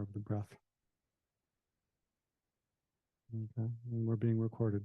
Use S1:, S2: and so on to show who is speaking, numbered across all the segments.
S1: of the breath. Okay, and we're being recorded.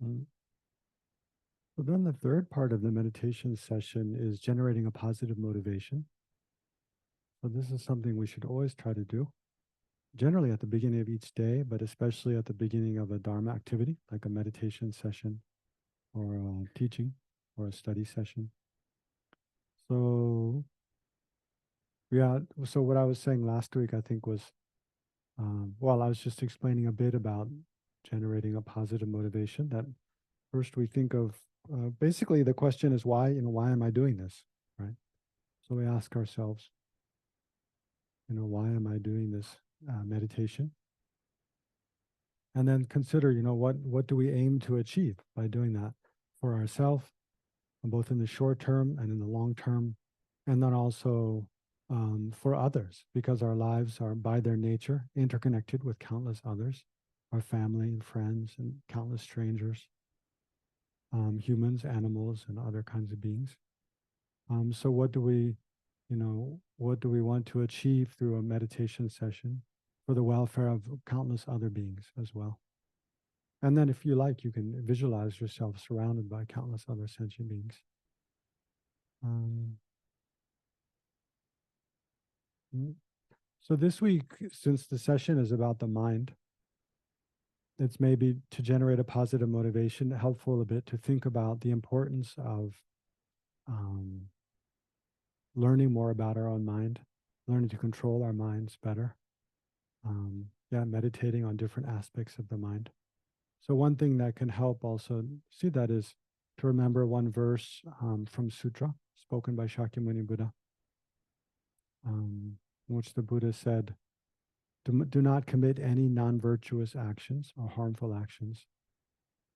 S1: Mm. So then the third part of the meditation session is generating a positive motivation. So this is something we should always try to do, generally at the beginning of each day, but especially at the beginning of a Dharma activity, like a meditation session or a teaching or a study session. So yeah, so what I was saying last week, I think was, well, I was just explaining a bit about generating a positive motivation. That first we think of, basically the question is why, why am I doing this, right? So we ask ourselves, why am I doing this meditation? And then consider, what do we aim to achieve by doing that for ourselves, both in the short term and in the long term, and then also for others, because our lives are by their nature interconnected with countless others, our family and friends and countless strangers, humans, animals, and other kinds of beings. So what do we what do we want to achieve through a meditation session for the welfare of countless other beings as well. And then if you like, you can visualize yourself surrounded by countless other sentient beings. Um, mm. So this week, since the session is about the mind, it's maybe to generate a positive motivation, helpful a bit to think about the importance of um, learning more about our own mind, learning to control our minds better. Meditating on different aspects of the mind. So one thing that can help also see that is to remember one verse from Sutra spoken by Shakyamuni Buddha, in which the Buddha said, do not commit any non-virtuous actions or harmful actions.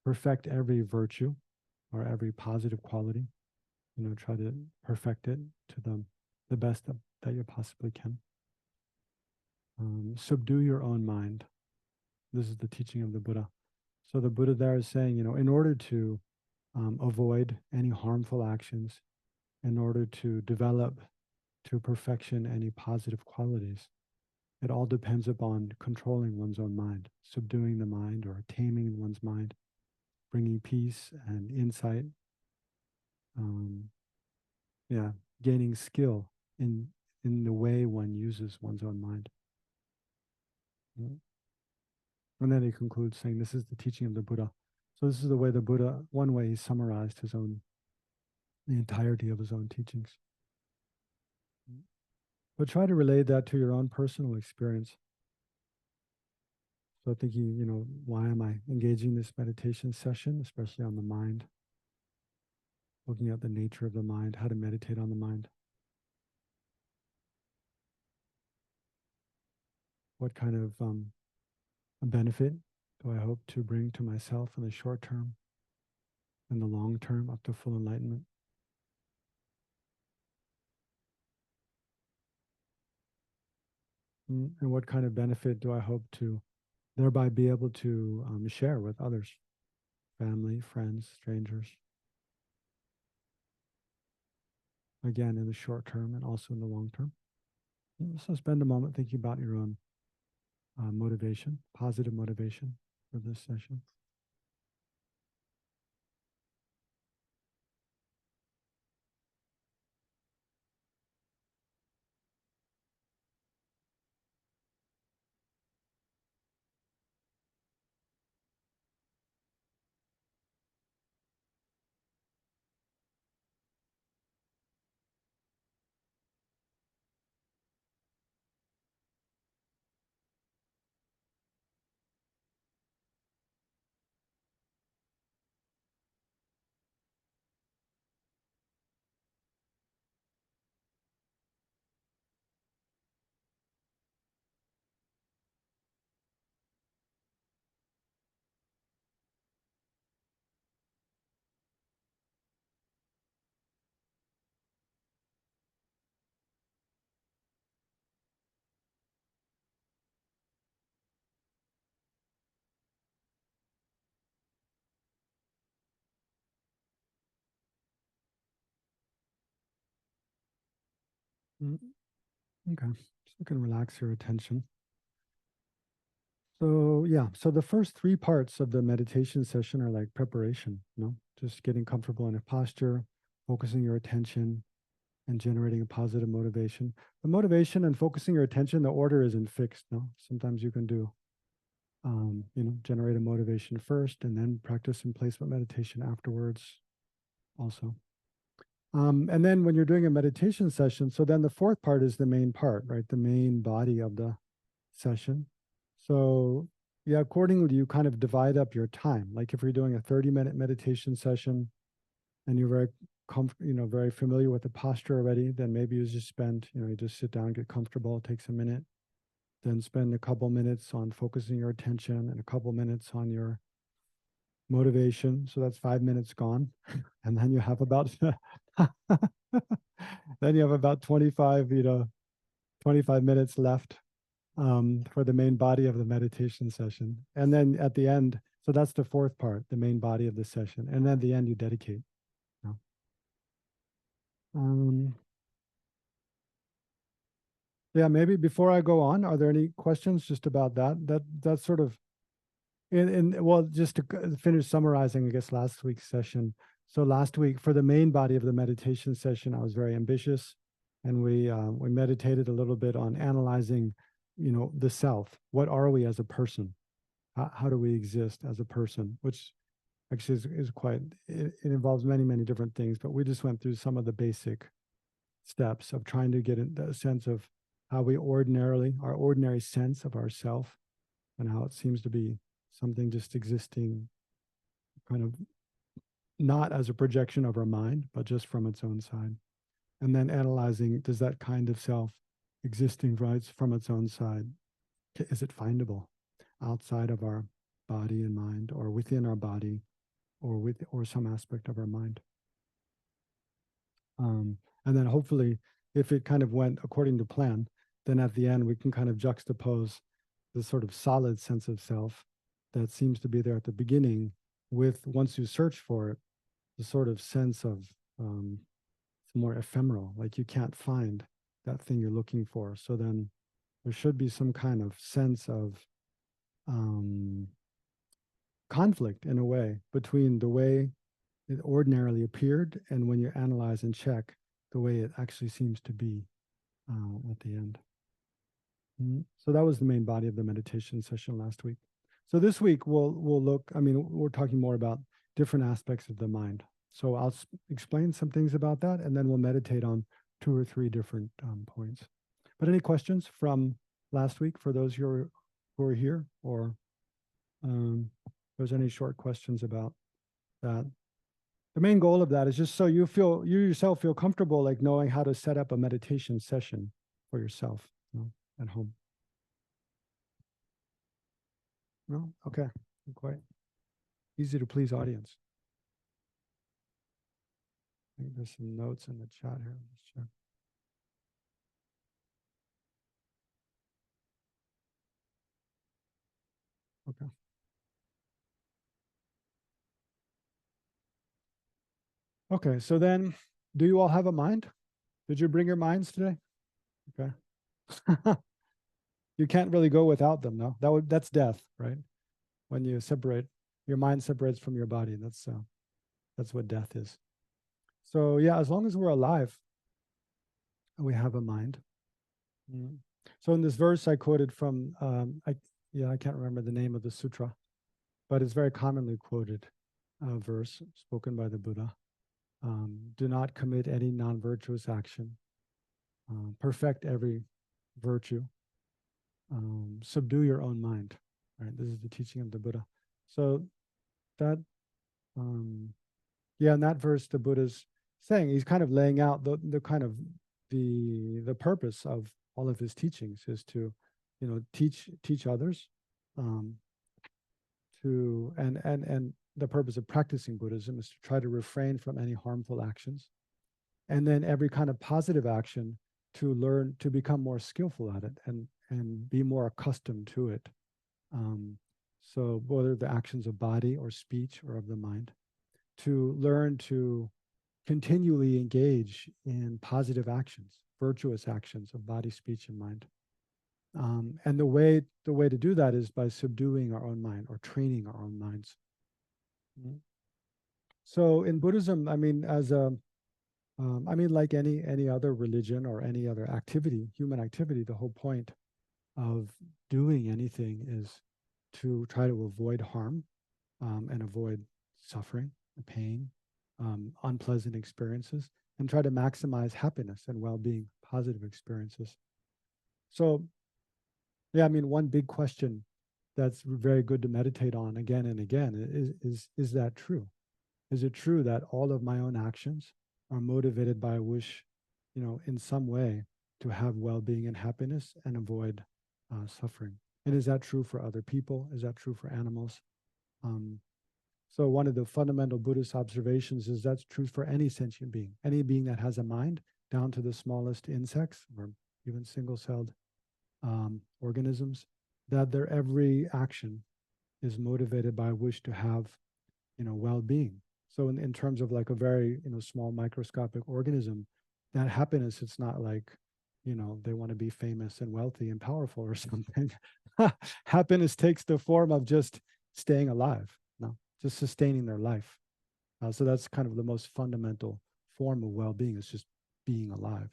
S1: Perfect every virtue or every positive quality. Try to perfect it to the best that you possibly can. Subdue your own mind. This is the teaching of the Buddha. So the Buddha there is saying, in order to avoid any harmful actions, in order to develop to perfection any positive qualities, it all depends upon controlling one's own mind, subduing the mind or taming one's mind, bringing peace and insight, yeah, gaining skill in the way one uses one's own mind. And then he concludes saying, this is the teaching of the Buddha. So this is the way the Buddha, one way he summarized the entirety of his own teachings. But try to relate that to your own personal experience. So thinking, why am I engaging this meditation session, especially on the mind? Looking at the nature of the mind, how to meditate on the mind. What kind of benefit do I hope to bring to myself in the short term and the long term up to full enlightenment? And what kind of benefit do I hope to thereby be able to share with others, family, friends, strangers? Again, in the short term and also in the long term. So spend a moment thinking about your own motivation, positive motivation for this session. Mm, Okay, so you can relax your attention. So yeah, so the first three parts of the meditation session are like preparation, just getting comfortable in a posture, focusing your attention, and generating a positive motivation. The motivation and focusing your attention, the order isn't fixed. No, sometimes you can do, generate a motivation first, and then practice some placement meditation afterwards. Also, and then when you're doing a meditation session, so then the fourth part is the main part, right? The main body of the session. So yeah, accordingly, you kind of divide up your time. Like if you're doing a 30-minute meditation session and you're very familiar with the posture already, then maybe you just spend, you just sit down, get comfortable, it takes a minute, then spend a couple minutes on focusing your attention and a couple minutes on your motivation. So that's 5 minutes gone. And then you have about, then you have about 25 minutes left for the main body of the meditation session. And then at the end, so that's the fourth part, the main body of the session. And then at the end, you dedicate. You know. Yeah, maybe before I go on, are there any questions just about that? That's sort of well, just to finish summarizing, I guess, last week's session. So last week, for the main body of the meditation session, I was very ambitious, and we meditated a little bit on analyzing, the self. What are we as a person? How do we exist as a person? Which actually is quite. It involves many different things, but we just went through some of the basic steps of trying to get a sense of how we our ordinary sense of ourself, and how it seems to be something just existing kind of not as a projection of our mind, but just from its own side. And then analyzing, does that kind of self existing right from its own side, is it findable outside of our body and mind, or within our body, or some aspect of our mind? And then hopefully, if it kind of went according to plan, then at the end we can kind of juxtapose the sort of solid sense of self that seems to be there at the beginning with, once you search for it, the sort of sense of it's more ephemeral, like you can't find that thing you're looking for. So then there should be some kind of sense of conflict in a way between the way it ordinarily appeared and, when you analyze and check, the way it actually seems to be at the end. So that was the main body of the meditation session last week. So this week we'll look, we're talking more about different aspects of the mind. So I'll explain some things about that, and then we'll meditate on 2 or 3 different points. But any questions from last week for those who are here, or if there's any short questions about that? The main goal of that is just so you yourself feel comfortable, like knowing how to set up a meditation session for yourself, at home. No? Okay. Quite easy to please audience. I think there's some notes in the chat here. Let's check. Okay. Okay, so then, do you all have a mind? Did you bring your minds today? Okay. You can't really go without them, no? That's death, right? When you separate, your mind separates from your body. That's what death is. So yeah, as long as we're alive, we have a mind. So in this verse I quoted from, I can't remember the name of the sutra, but it's very commonly quoted verse spoken by the Buddha. Do not commit any non-virtuous action. Perfect every virtue. Subdue your own mind. Right. This is the teaching of the Buddha. So that, in that verse, the Buddha's saying, he's kind of laying out the kind of the purpose of all of his teachings is to, teach others, and the purpose of practicing Buddhism is to try to refrain from any harmful actions, and then every kind of positive action to learn to become more skillful at it and be more accustomed to it. So whether the actions of body or speech or of the mind, to learn to continually engage in positive actions, virtuous actions of body, speech, and mind. And the way to do that is by subduing our own mind or training our own minds. So in Buddhism, like any other religion or any other activity, human activity, the whole point of doing anything is to try to avoid harm, and avoid suffering, pain, unpleasant experiences, and try to maximize happiness and well-being, positive experiences. So, one big question that's very good to meditate on again and again is that true? Is it true that all of my own actions are motivated by a wish, in some way to have well-being and happiness and avoid suffering? And is that true for other people? Is that true for animals? So one of the fundamental Buddhist observations is that's true for any sentient being, any being that has a mind, down to the smallest insects or even single-celled organisms, that their every action is motivated by a wish to have, well-being. So in terms of like a very, small microscopic organism, that happiness, it's not like, they want to be famous and wealthy and powerful or something. Happiness takes the form of just staying alive, no, just sustaining their life. So that's kind of the most fundamental form of well-being, is just being alive,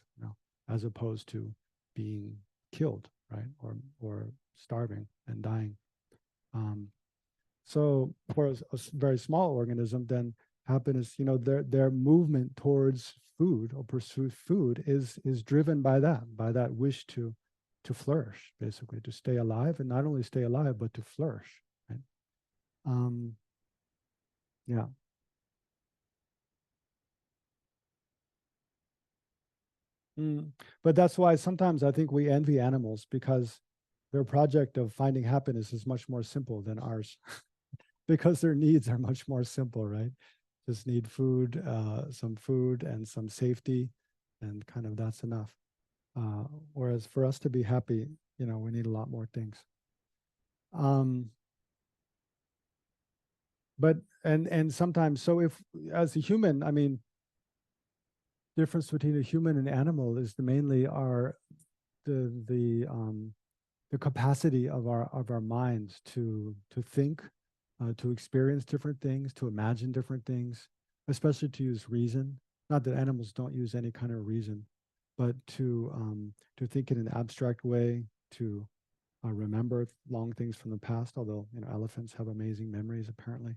S1: as opposed to being killed, right, or starving and dying. Um, so for a very small organism, then happiness, their movement towards food or pursue food is driven by that wish to flourish, basically, to stay alive, and not only stay alive, but to flourish. Right? Um, yeah. Mm. But that's why sometimes I think we envy animals, because their project of finding happiness is much more simple than ours, because their needs are much more simple, right? Just need food, some food and some safety, and kind of that's enough. Uh, Whereas for us to be happy, we need a lot more things. Um, but and sometimes, so if as a human, I mean, difference between a human and animal is mainly our the capacity of our minds to think, to experience different things, to imagine different things, especially to use reason. Not that animals don't use any kind of reason, but to think in an abstract way, to remember long things from the past. Although elephants have amazing memories apparently,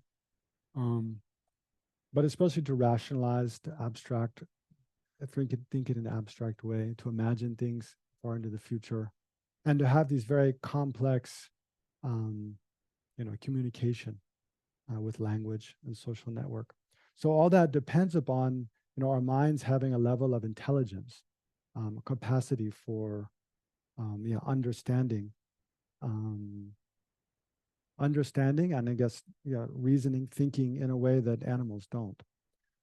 S1: um, but especially to rationalize, to abstract, think in an abstract way, to imagine things far into the future, and to have these very complex, um, communication with language and social network. So all that depends upon our minds having a level of intelligence, capacity for understanding, um, understanding, and I guess reasoning, thinking in a way that animals don't.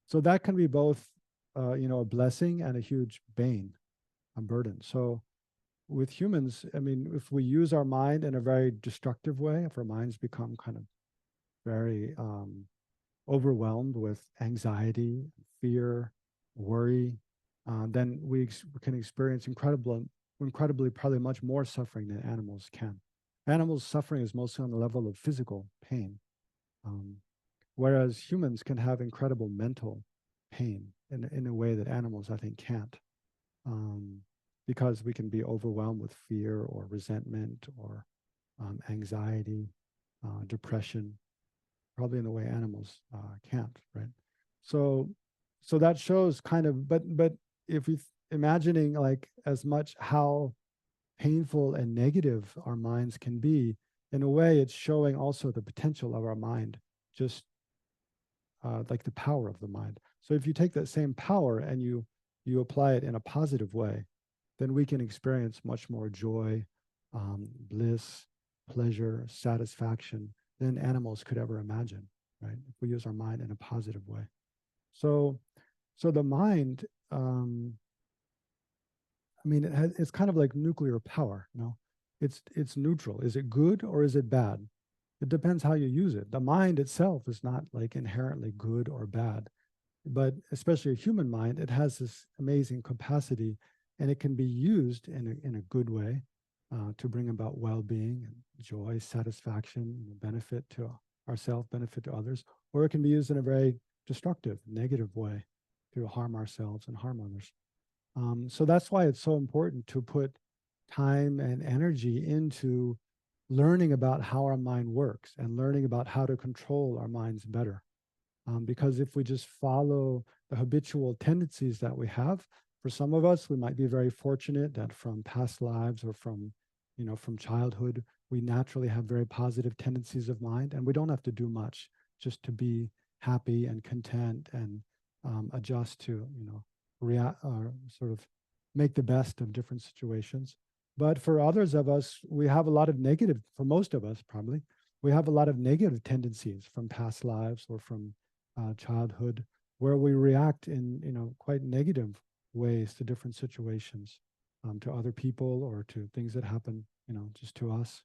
S1: So that can be both, a blessing and a huge bane, a burden. So with humans, I mean, if we use our mind in a very destructive way, if our minds become kind of very overwhelmed with anxiety, fear, worry, then can experience incredibly, probably much more suffering than animals can. Animals' suffering is mostly on the level of physical pain, um, whereas humans can have incredible mental pain in a way that animals, I think, can't. Um, because we can be overwhelmed with fear or resentment or anxiety, depression, probably in the way animals can't, right? So, so that shows kind of, but if we imagining like as much how painful and negative our minds can be, in a way, it's showing also the potential of our mind, just like the power of the mind. So if you take that same power and you apply it in a positive way, then we can experience much more joy, bliss, pleasure, satisfaction than animals could ever imagine, right? If we use our mind in a positive way. So, so the mind, I mean, it's kind of like nuclear power, It's neutral. Is it good or is it bad? It depends how you use it. The mind itself is not like inherently good or bad, but especially a human mind, it has this amazing capacity, and it can be used in a good way to bring about well-being and joy, satisfaction, benefit to ourselves, benefit to others, or it can be used in a very destructive, negative way to harm ourselves and harm others. So that's why it's so important to put time and energy into learning about how our mind works and learning about how to control our minds better. Because if we just follow the habitual tendencies that we have, for some of us, we might be very fortunate that from past lives or from childhood, we naturally have very positive tendencies of mind, and we don't have to do much just to be happy and content and adjust to, react or sort of make the best of different situations. But for others of us, we have a lot of negative, for most of us probably, we have a lot of negative tendencies from past lives or from childhood, where we react in quite negative ways to different situations, to other people or to things that happen just to us,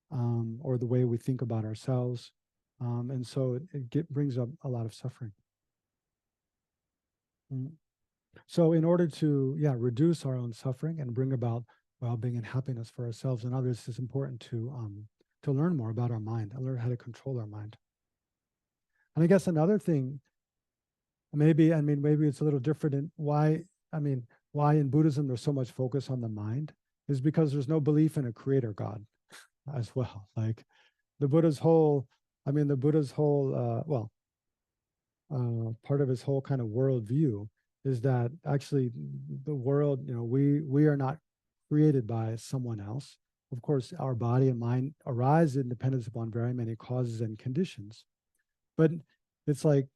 S1: or the way we think about ourselves, and so it brings up a lot of suffering. Mm. So in order to, yeah, reduce our own suffering and bring about well-being and happiness for ourselves and others, it's important to learn more about our mind and learn how to control our mind. And I guess another thing, maybe, I mean, maybe it's a little different in why, I mean, why in Buddhism there's so much focus on the mind is because there's no belief in a creator God as well. Like the Buddha's whole, I mean, the Buddha's whole, part of his whole kind of worldview is that actually the world, you know, we are not created by someone else. Of course, our body and mind arise in dependence upon very many causes and conditions. But it's like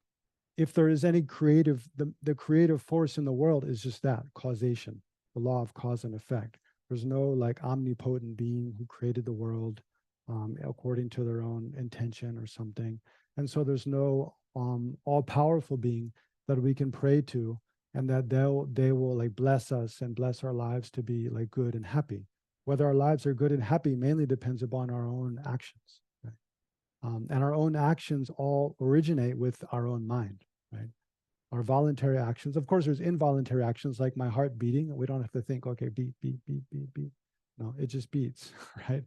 S1: if there is any creative, the creative force in the world is just that causation, the law of cause and effect. There's no like omnipotent being who created the world according to their own intention or something. And so there's no all powerful being that we can pray to and that they will like bless us and bless our lives to be like good and happy. Whether our lives are good and happy mainly depends upon our own actions. Right? And our own actions all originate with our own mind, right? Our voluntary actions. Of course, there's involuntary actions like my heart beating. We don't have to think, okay, beat, beat, beat, beat, beat. No, it just beats, right?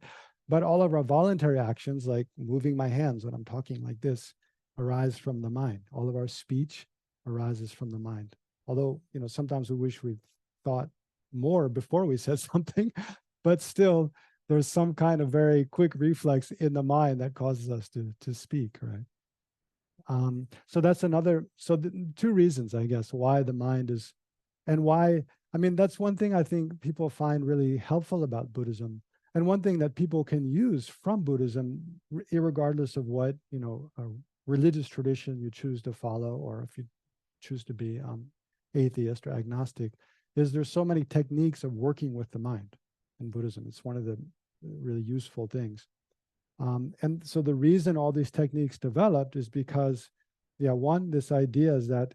S1: But all of our voluntary actions, like moving my hands when I'm talking like this, arise from the mind. All of our speech arises from the mind. Although, you know, sometimes we wish we thought more before we said something, but still, there's some kind of very quick reflex in the mind that causes us to speak, right? So that's another, so the two reasons, I guess, why the mind is, and why, I mean, that's one thing I think people find really helpful about Buddhism. And one thing that people can use from Buddhism, regardless of what, you know, religious tradition you choose to follow, or if you choose to be atheist or agnostic, is there's so many techniques of working with the mind in Buddhism. It's one of the really useful things. And so the reason all these techniques developed is because, yeah, one, this idea is that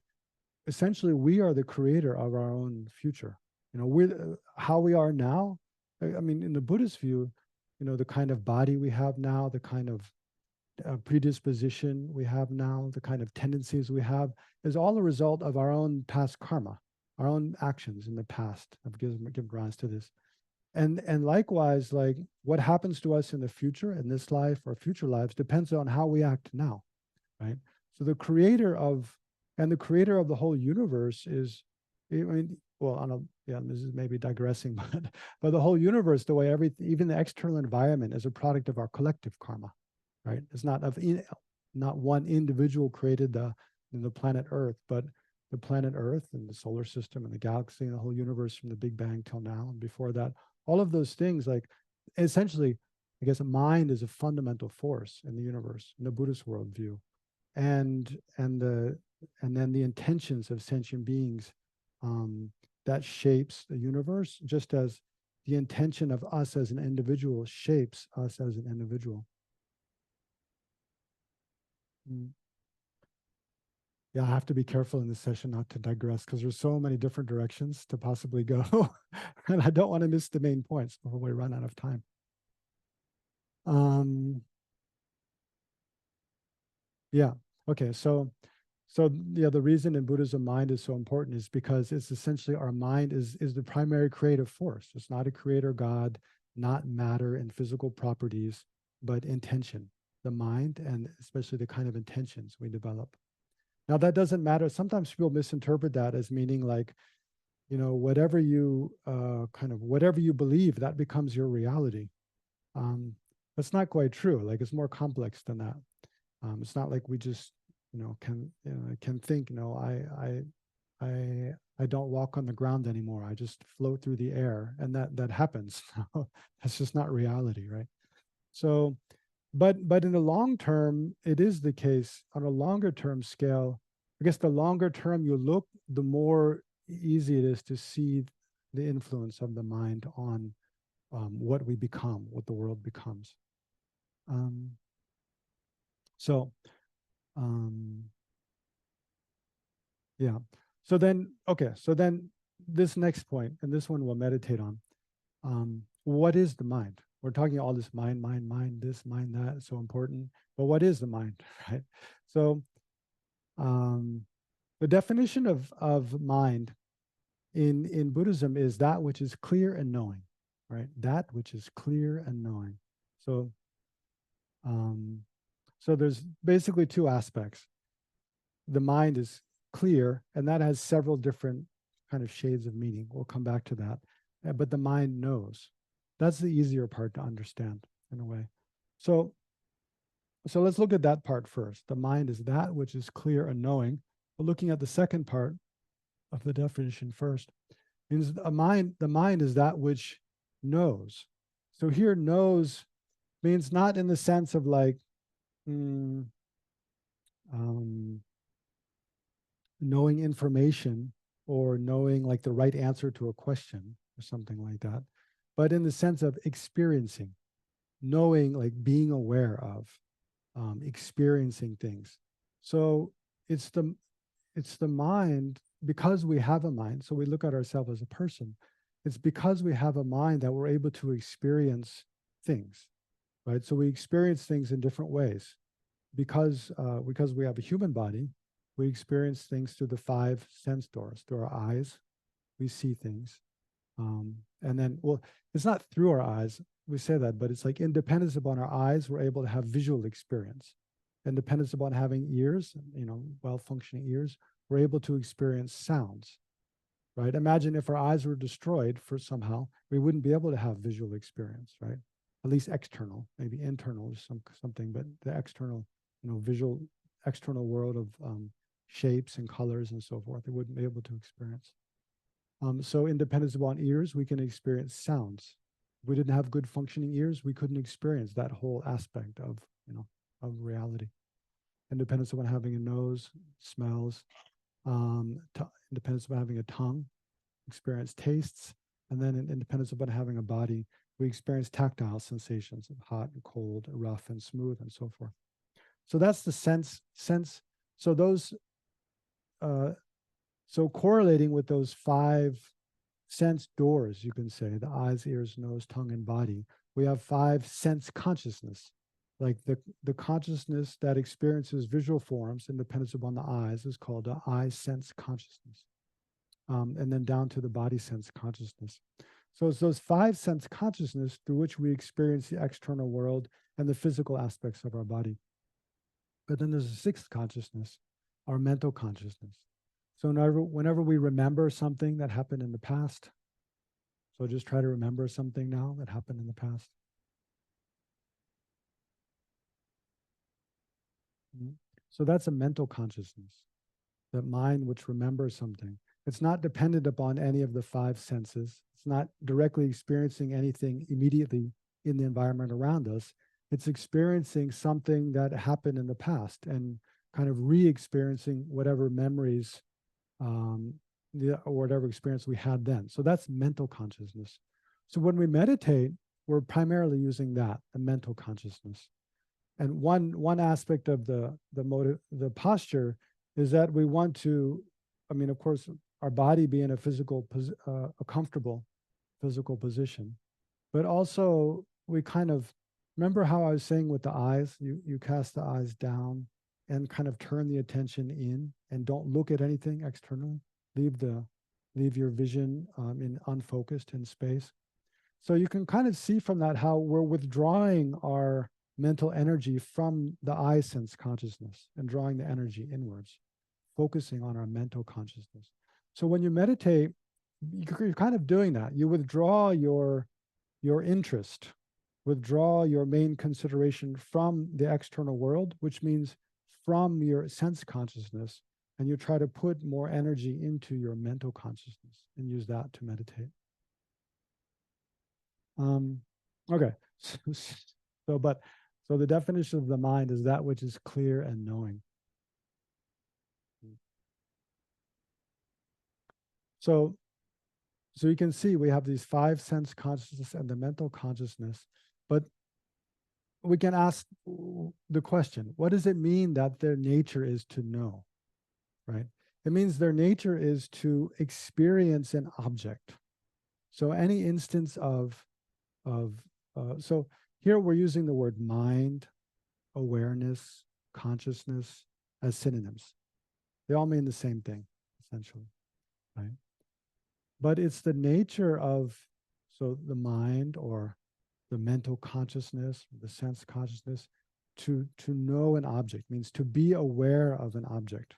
S1: essentially we are the creator of our own future. You know, we're how we are now. I mean, in the Buddhist view, you know, the kind of body we have now, the kind of predisposition we have now, the kind of tendencies we have, is all a result of our own past karma, our own actions in the past have given rise to this. And likewise, like what happens to us in the future, in this life or future lives, depends on how we act now, right? So the creator of the whole universe is, I mean, well, on a, yeah, this is maybe digressing, but the whole universe, the way everything, even the external environment, is a product of our collective karma, right? It's not not one individual created the planet Earth, but the planet Earth and the solar system and the galaxy and the whole universe from the Big Bang till now, and before that, all of those things, like essentially, I guess mind is a fundamental force in the universe in the Buddhist worldview, and then the intentions of sentient beings that shapes the universe, just as the intention of us as an individual shapes us as an individual. Mm. Yeah, I have to be careful in this session not to digress because there's so many different directions to possibly go, and I don't want to miss the main points before we run out of time. Um, yeah. Okay. So yeah, the reason in Buddhism mind is so important is because it's essentially our mind is the primary creative force. It's not a creator God, not matter and physical properties, but intention, the mind, and especially the kind of intentions we develop. Now that doesn't matter. Sometimes people misinterpret that as meaning like, you know, whatever you whatever you believe, that becomes your reality. Um, that's not quite true. Like it's more complex than that. It's not like we just, you know, can think, no, I don't walk on the ground anymore. I just float through the air, and that happens. That's just not reality, right? So, but in the long term, it is the case on a longer term scale. I guess the longer term you look, the more easy it is to see the influence of the mind on what we become, what the world becomes. Um, so, um, yeah. So then, okay. So then this next point, and this one we'll meditate on. What is the mind? We're talking all this mind, mind, mind, this, mind, that. It's so important. But what is the mind, right? So the definition of mind in Buddhism is that which is clear and knowing, right? That which is clear and knowing. So, um, so there's basically two aspects. The mind is clear, and that has several different kind of shades of meaning. We'll come back to that. But the mind knows. That's the easier part to understand in a way. So, so let's look at that part first. The mind is that which is clear and knowing. But looking at the second part of the definition first, means the mind is that which knows. So here knows means not in the sense of like mm, knowing information or knowing like the right answer to a question or something like that, but in the sense of experiencing, knowing, like being aware of, experiencing things. So it's the mind, because we have a mind. So we look at ourselves as a person. It's because we have a mind that we're able to experience things, right? So we experience things in different ways. Because we have a human body, we experience things through the five sense doors. Through our eyes, we see things. And then, well, it's not through our eyes, we say that, but it's like independence upon our eyes, we're able to have visual experience. Independence upon having ears, well-functioning ears, we're able to experience sounds, right? Imagine if our eyes were destroyed for somehow, we wouldn't be able to have visual experience, right? At least external, maybe internal or something, but the external, visual, external world of shapes and colors and so forth, they wouldn't be able to experience. So independence upon ears, we can experience sounds. If we didn't have good functioning ears, we couldn't experience that whole aspect of, of reality. Independence upon having a nose, smells, independence upon having a tongue, experience tastes, and then in independence upon having a body, we experience tactile sensations of hot and cold, rough and smooth, and so forth. So that's the sense. So those, so correlating with those five sense doors, you can say, the eyes, ears, nose, tongue, and body, we have five sense consciousness. Like the consciousness that experiences visual forms independence upon the eyes is called the eye sense consciousness. And then down to the body sense consciousness. So it's those five sense consciousness through which we experience the external world and the physical aspects of our body. But then there's a sixth consciousness, our mental consciousness. So whenever we remember something that happened in the past, so just try to remember something now that happened in the past. So that's a mental consciousness, that mind which remembers something. It's not dependent upon any of the five senses. It's not directly experiencing anything immediately in the environment around us. It's experiencing something that happened in the past and kind of re-experiencing whatever memories or whatever experience we had then. So that's mental consciousness. So when we meditate, we're primarily using that, the mental consciousness. And one aspect of the posture is that we want to, of course, our body be in a comfortable physical position, but also we kind of, remember how I was saying with the eyes, you cast the eyes down and kind of turn the attention in and don't look at anything externally. Leave your vision in unfocused in space. So you can kind of see from that how we're withdrawing our mental energy from the eye sense consciousness and drawing the energy inwards, focusing on our mental consciousness. So when you meditate, you're kind of doing that. You withdraw your interest, withdraw your main consideration from the external world, which means from your sense consciousness, and you try to put more energy into your mental consciousness and use that to meditate. Okay. So the definition of the mind is that which is clear and knowing. So you can see we have these five sense consciousness and the mental consciousness, but we can ask the question, what does it mean that their nature is to know, right? It means their nature is to experience an object. So any instance so here we're using the word mind, awareness, consciousness as synonyms. They all mean the same thing, essentially, right? but it's the nature of, so the mind or the mental consciousness, the sense consciousness, to know an object means to be aware of an object.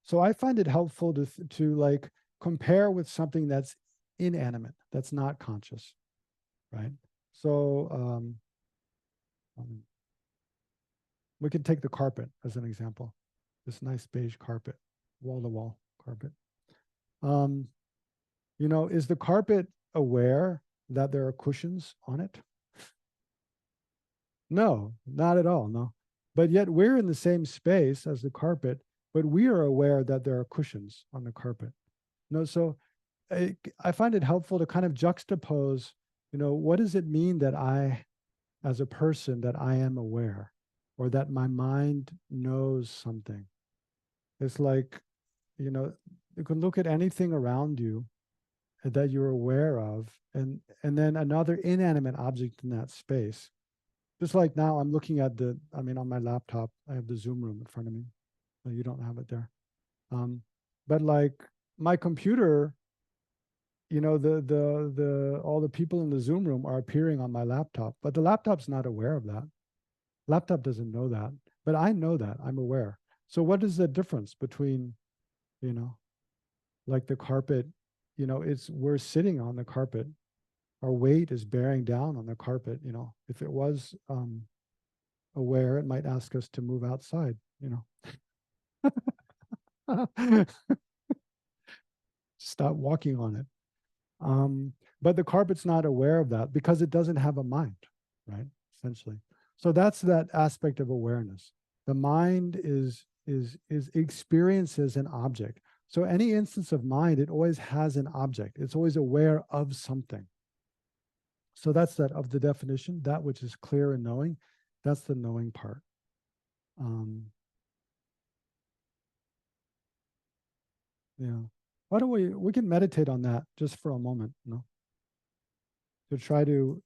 S1: So I find it helpful to like compare with something that's inanimate, that's not conscious, right? So um, we could take the carpet as an example. This nice beige carpet, wall-to-wall carpet. Um, is the carpet aware that there are cushions on it? No, not at all. No. But yet we're in the same space as the carpet, but we are aware that there are cushions on the carpet. No, so I find it helpful to kind of juxtapose, what does it mean that I, as a person, that I am aware or that my mind knows something? It's like, you can look at anything around you that you're aware of, and then another inanimate object in that space. Just like now, I'm looking at on my laptop, I have the Zoom room in front of me. You don't have it there. But like my computer, all the people in the Zoom room are appearing on my laptop, but the laptop's not aware of that. Laptop doesn't know that, but I know that. I'm aware. So what is the difference between, you know, like the carpet, we're sitting on the carpet. Our weight is bearing down on the carpet. If it was aware, it might ask us to move outside, stop walking on it. But the carpet's not aware of that because it doesn't have a mind, right? Essentially. So that's that aspect of awareness. The mind is experiences an object. So any instance of mind, it always has an object. It's always aware of something. So that's that of the definition, that which is clear and knowing, that's the knowing part. Yeah. Why don't we can meditate on that just for a moment, to try to,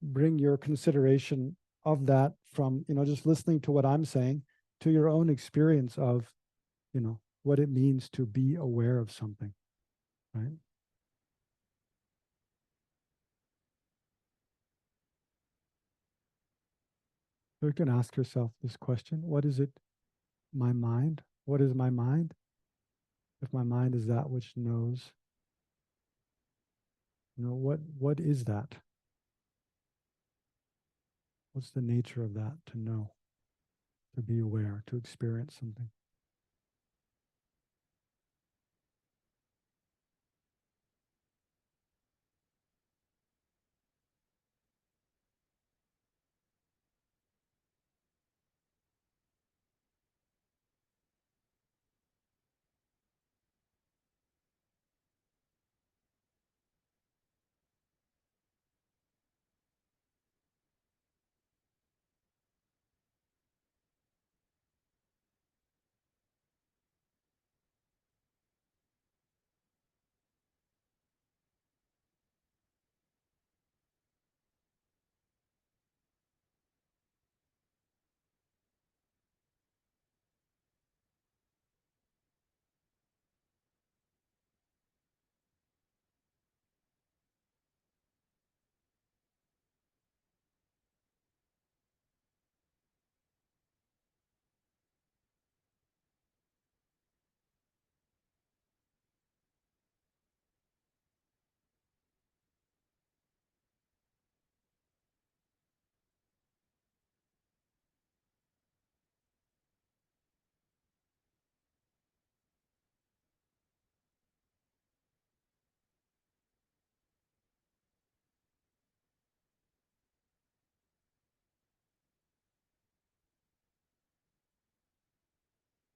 S1: bring your consideration of that from, just listening to what I'm saying to your own experience of, what it means to be aware of something, right? So you can ask yourself this question: what is it, my mind? What is my mind? If my mind is that which knows, what is that? What's the nature of that to know, to be aware, to experience something?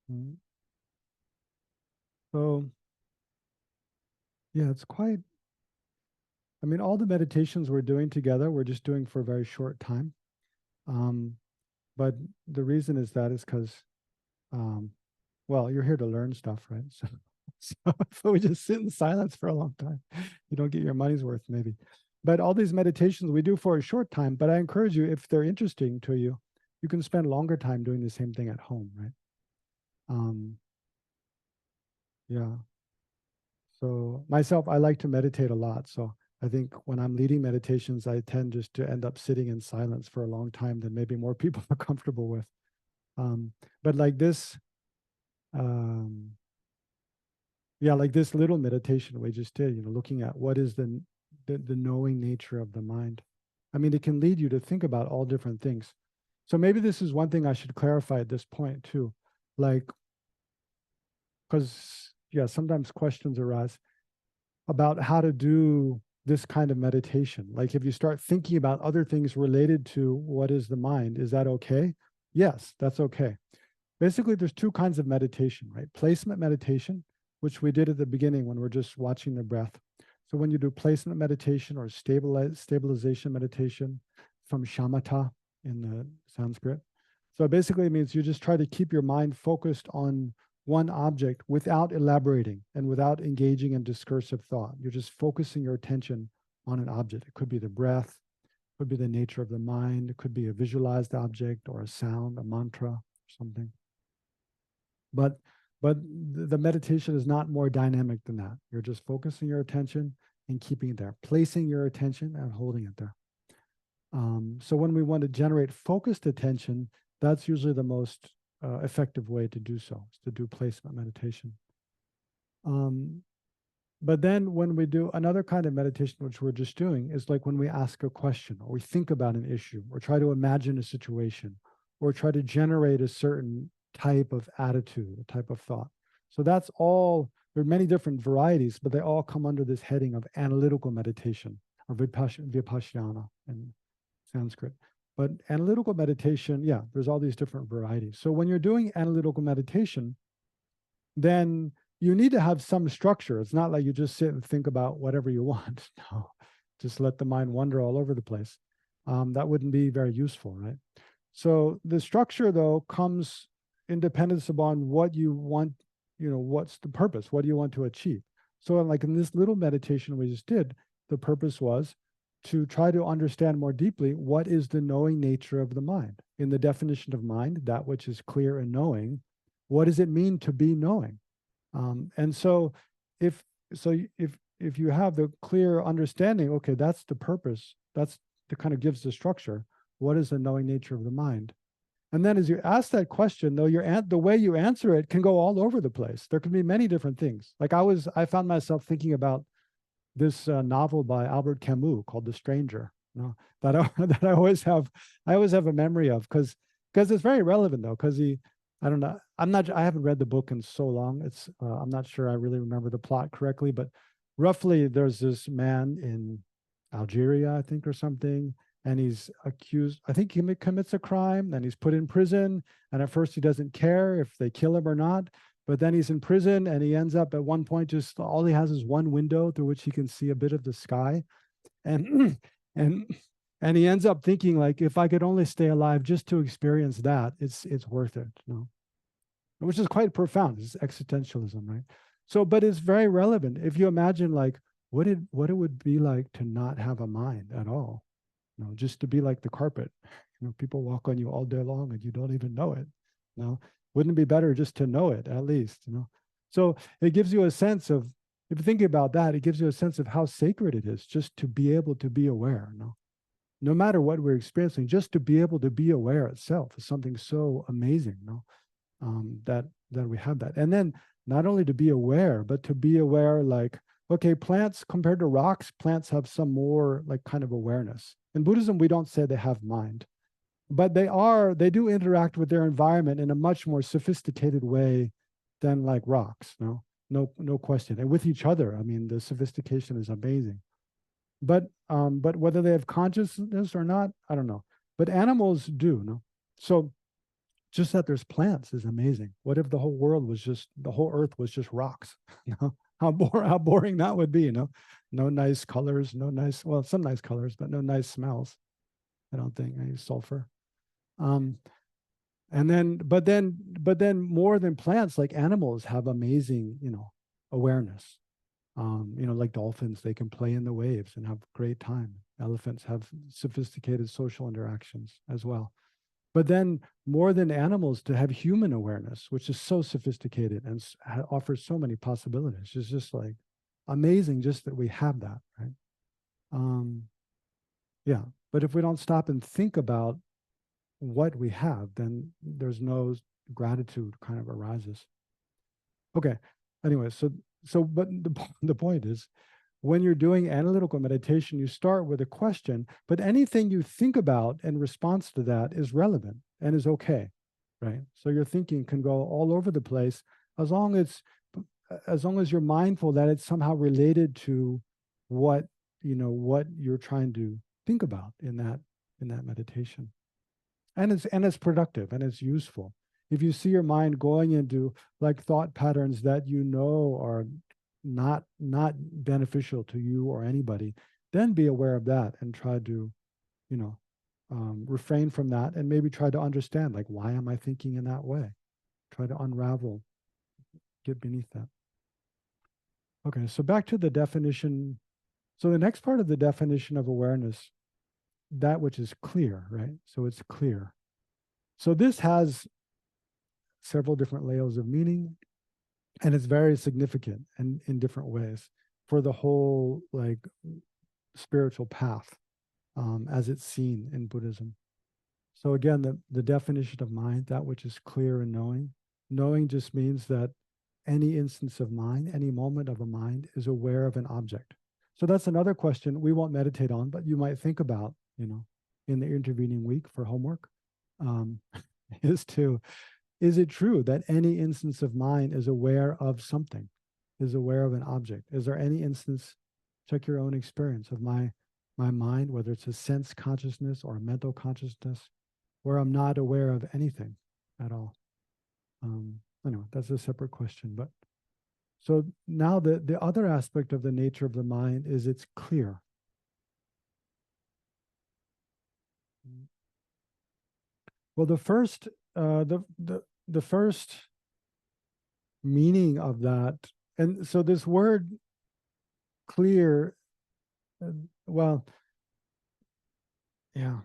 S1: Mm. So yeah, it's quite, all the meditations we're doing together, we're just doing for a very short time. Um, but the reason is that is because, um, well, you're here to learn stuff, right? So if we just sit in silence for a long time, you don't get your money's worth, maybe. But all these meditations we do for a short time, but I encourage you, if they're interesting to you, you can spend longer time doing the same thing at home, right? Um, yeah. So myself, I like to meditate a lot. So I think when I'm leading meditations, I tend just to end up sitting in silence for a long time than maybe more people are comfortable with. But like this, um, yeah, like this little meditation we just did, looking at what is the knowing nature of the mind. I mean, it can lead you to think about all different things. So maybe this is one thing I should clarify at this point too. Like, because yeah, sometimes questions arise about how to do this kind of meditation. Like if you start thinking about other things related to what is the mind, is that okay? Yes, that's okay. Basically, there's two kinds of meditation, right? Placement meditation, which we did at the beginning when we're just watching the breath. So when you do placement meditation or stabilization meditation from shamatha in the Sanskrit, so basically it means you just try to keep your mind focused on one object without elaborating and without engaging in discursive thought. You're just focusing your attention on an object. It could be the breath, it could be the nature of the mind, it could be a visualized object or a sound, a mantra, or something. But the meditation is not more dynamic than that. You're just focusing your attention and keeping it there, placing your attention and holding it there. So when we want to generate focused attention, that's usually the most effective way to do so, is to do placement meditation. But then when we do another kind of meditation, which we're just doing, is like when we ask a question or we think about an issue or try to imagine a situation or try to generate a certain type of attitude, a type of thought. So that's all, there are many different varieties, but they all come under this heading of analytical meditation or vipassana in Sanskrit. But analytical meditation, yeah, there's all these different varieties. So when you're doing analytical meditation, then you need to have some structure. It's not like you just sit and think about whatever you want. No, just let the mind wander all over the place. That wouldn't be very useful, right? So the structure, though, comes in dependence upon what you want, what's the purpose? What do you want to achieve? So like in this little meditation we just did, the purpose was to try to understand more deeply what is the knowing nature of the mind. In the definition of mind, that which is clear and knowing, what does it mean to be knowing? And so if you have the clear understanding, okay, that's the purpose, that's the kind of gives the structure, what is the knowing nature of the mind? And then as you ask that question, though, the way you answer it can go all over the place. There can be many different things. Like I found myself thinking about this novel by Albert Camus called The Stranger, that that I always have a memory of because it's very relevant though, because I don't know, I haven't read the book in so long. It's I'm not sure I really remember the plot correctly, but roughly there's this man in Algeria, I think, or something, and he's accused, I think he commits a crime, then he's put in prison, and at first he doesn't care if they kill him or not. But then he's in prison and he ends up at one point, just all he has is one window through which he can see a bit of the sky. And and he ends up thinking, like, if I could only stay alive just to experience that, it's worth it, which is quite profound. It's existentialism, right? So, but it's very relevant. If you imagine like what it would be like to not have a mind at all, just to be like the carpet. People walk on you all day long and you don't even know it. Wouldn't it be better just to know it at least? So it gives you a sense of, if you think about that, it gives you a sense of how sacred it is just to be able to be aware. No matter what we're experiencing, just to be able to be aware itself is something so amazing. That we have that, and then not only to be aware, but to be aware, like, okay, plants compared to rocks, plants have some more like kind of awareness. In Buddhism, we don't say they have mind, but they do interact with their environment in a much more sophisticated way than like rocks. No question, and with each other. I mean, the sophistication is amazing. But whether they have consciousness or not, I don't know. But animals do. So just that there's plants is amazing. What if the whole earth was just rocks? How boring that would be. No nice colors, well, some nice colors, but no nice smells. I don't think any sulfur. And then, but then more than plants, like animals have amazing, awareness. Like dolphins, they can play in the waves and have a great time. Elephants have sophisticated social interactions as well. But then more than animals, to have human awareness, which is so sophisticated and offers so many possibilities. It's just like, amazing just that we have that, right? Yeah, but if we don't stop and think about what we have, then there's no gratitude kind of arises. Okay. Anyway, but the point is, when you're doing analytical meditation, you start with a question, but anything you think about in response to that is relevant and is okay, right? So your thinking can go all over the place as long as you're mindful that it's somehow related to what what you're trying to think about in that meditation. And it's productive and it's useful. If you see your mind going into like thought patterns that you know are not beneficial to you or anybody, then be aware of that and try to, you know, refrain from that and maybe try to understand, like, why am I thinking in that way? Try to unravel, get beneath that. Okay, so back to the definition. So the next part of the definition of awareness, that which is clear, right? So it's clear. So this has several different layers of meaning, and it's very significant and in different ways for the whole like spiritual path as it's seen in Buddhism. So again, the definition of mind, that which is clear and knowing. Knowing just means that any instance of mind, any moment of a mind is aware of an object. So that's another question we won't meditate on, but you might think about, in the intervening week for homework, um, is it true that any instance of mind is aware of something, is aware of an object? Is there any instance, check your own experience of my mind, whether it's a sense consciousness or a mental consciousness, where I'm not aware of anything at all? Anyway, that's a separate question. But so now the other aspect of the nature of the mind is it's clear. Well, the first meaning of that, and so this word clear, well, yeah.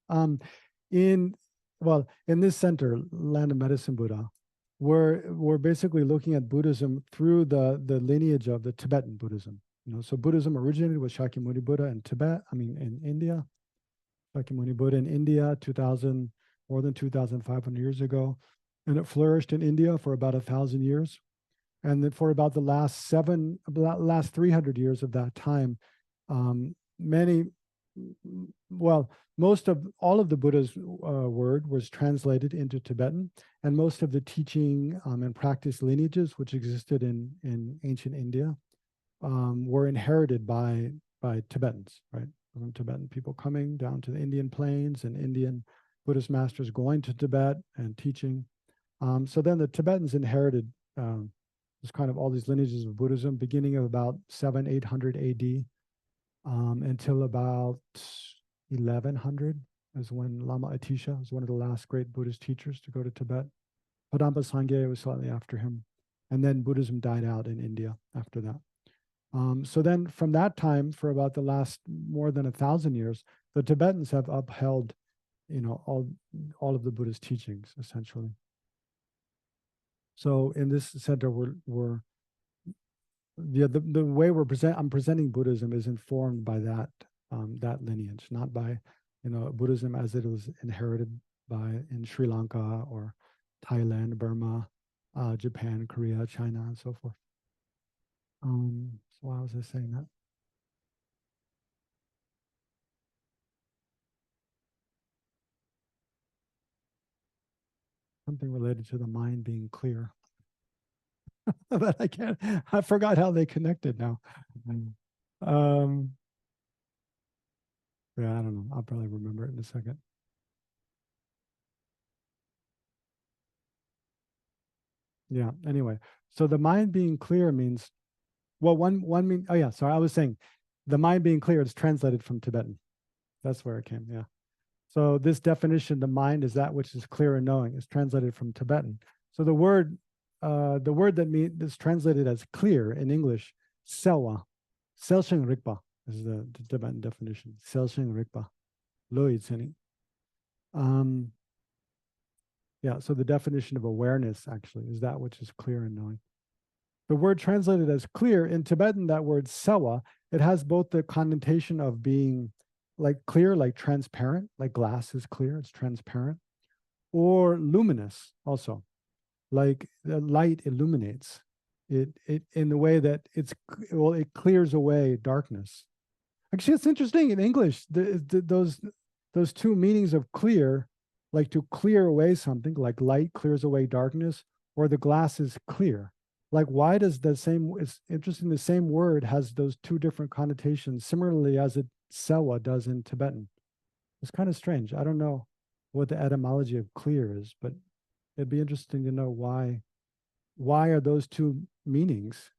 S1: Um, in in this center, Land of Medicine Buddha, we're basically looking at Buddhism through the lineage of the Tibetan Buddhism. So Buddhism originated with Shakyamuni Buddha in Tibet. I mean, in India, Shakyamuni Buddha in India, more than 2,500 years ago, and it flourished in India for about 1,000 years, and then for about the last 300 years of that time, many well, most of all of the Buddha's word was translated into Tibetan, and most of the teaching and practice lineages which existed in ancient India were inherited by Tibetans, right? From Tibetan people coming down to the Indian plains and Indian Buddhist masters going to Tibet and teaching. So then the Tibetans inherited this kind of all these lineages of Buddhism, beginning of about 800 AD. Until about 1100 is when Lama Atisha was one of the last great Buddhist teachers to go to Tibet. Padamba Sangye was slightly after him. And then Buddhism died out in India after that. So then from that time, for about the last more than 1,000 years, the Tibetans have upheld, all of the Buddhist teachings, essentially. So in this center, the way I'm presenting Buddhism is informed by that lineage, not by Buddhism as it was inherited in Sri Lanka or Thailand, Burma, Japan, Korea, China, and so forth. So why was I saying that? Something related to the mind being clear. But I forgot how they connected now. Um, yeah, I don't know. I'll probably remember it in a second. Yeah, anyway. So the mind being clear means, well, one mean, oh yeah, sorry, I was saying the mind being clear is translated from Tibetan. That's where it came, yeah. So this definition, the mind is that which is clear and knowing, is translated from Tibetan. So the word that's translated as clear in English, selwa, selsheng rikpa is the Tibetan definition. Selsheng rikpa, lo yitseni. Yeah, so the definition of awareness actually is that which is clear and knowing. the word translated as clear, in Tibetan, that word sewa, it has both the connotation of being like clear, like transparent, like glass is clear, it's transparent, or luminous also, like the light illuminates it in the way that it clears away darkness. Actually, it's interesting in English, those two meanings of clear, like to clear away something, like light clears away darkness, or the glass is clear. Like, why does the same, it's interesting, the same word has those two different connotations, similarly as it sewa does in Tibetan. It's kind of strange. I don't know what the etymology of clear is, but it'd be interesting to know why are those two meanings?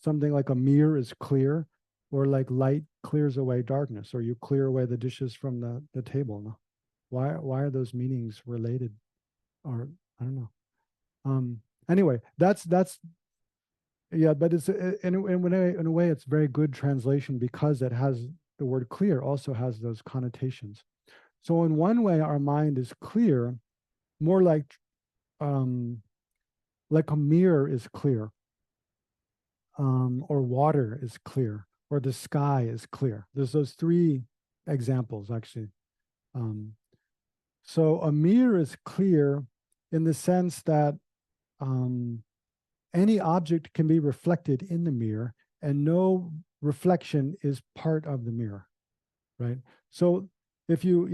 S1: Something like a mirror is clear, or like light clears away darkness, or you clear away the dishes from the table. No? Why are those meanings related? Or I don't know. Anyway, that's yeah, but it's in a way it's very good translation because it has the word clear also has those connotations. So in one way, our mind is clear, more um, like a mirror is clear, or water is clear, or the sky is clear. There's those three examples actually. Um, so a mirror is clear in the sense that any object can be reflected in the mirror, and no reflection is part of the mirror, right? So if you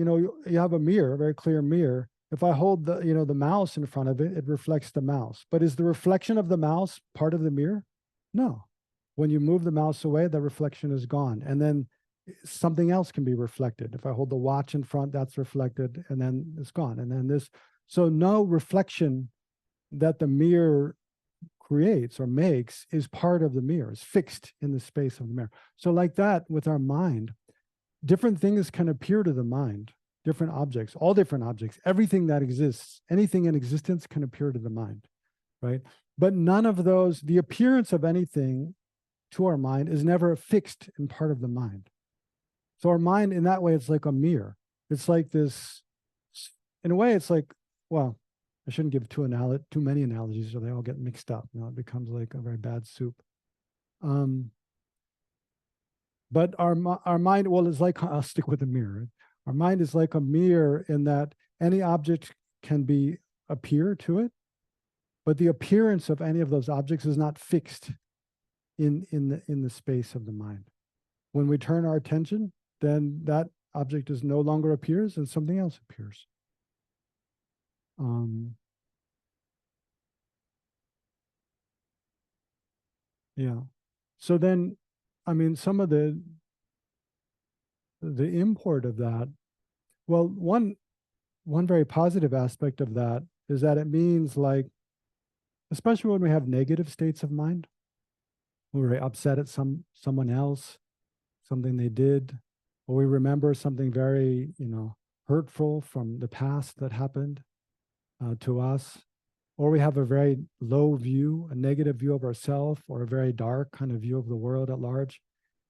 S1: have a mirror, a very clear mirror. If I hold the mouse in front of it, it reflects the mouse. But is the reflection of the mouse part of the mirror? No. When you move the mouse away, the reflection is gone. And then something else can be reflected. If I hold the watch in front, that's reflected, and then it's gone. And then this, so no reflection that the mirror creates or makes is part of the mirror, is fixed in the space of the mirror. So like that with our mind, different things can appear to the mind, different objects, all different objects, everything that exists, anything in existence can appear to the mind, right? But none of those, the appearance of anything to our mind is never fixed in part of the mind. So our mind in that way, it's like a mirror. It's like this, in a way, it's like, well, I shouldn't give too many analogies or they all get mixed up. It becomes like a very bad soup. But our mind, well, is like, I'll stick with the mirror. Our mind is like a mirror in that any object can appear to it, but the appearance of any of those objects is not fixed in the space of the mind. When we turn our attention, then that object is no longer appears and something else appears. Yeah. So then, I mean, some of the import of that, well, one very positive aspect of that is that it means, like, especially when we have negative states of mind, we're very upset at someone else, something they did, or we remember something very, hurtful from the past that happened to us, or we have a very low view, a negative view of ourselves, or a very dark kind of view of the world at large.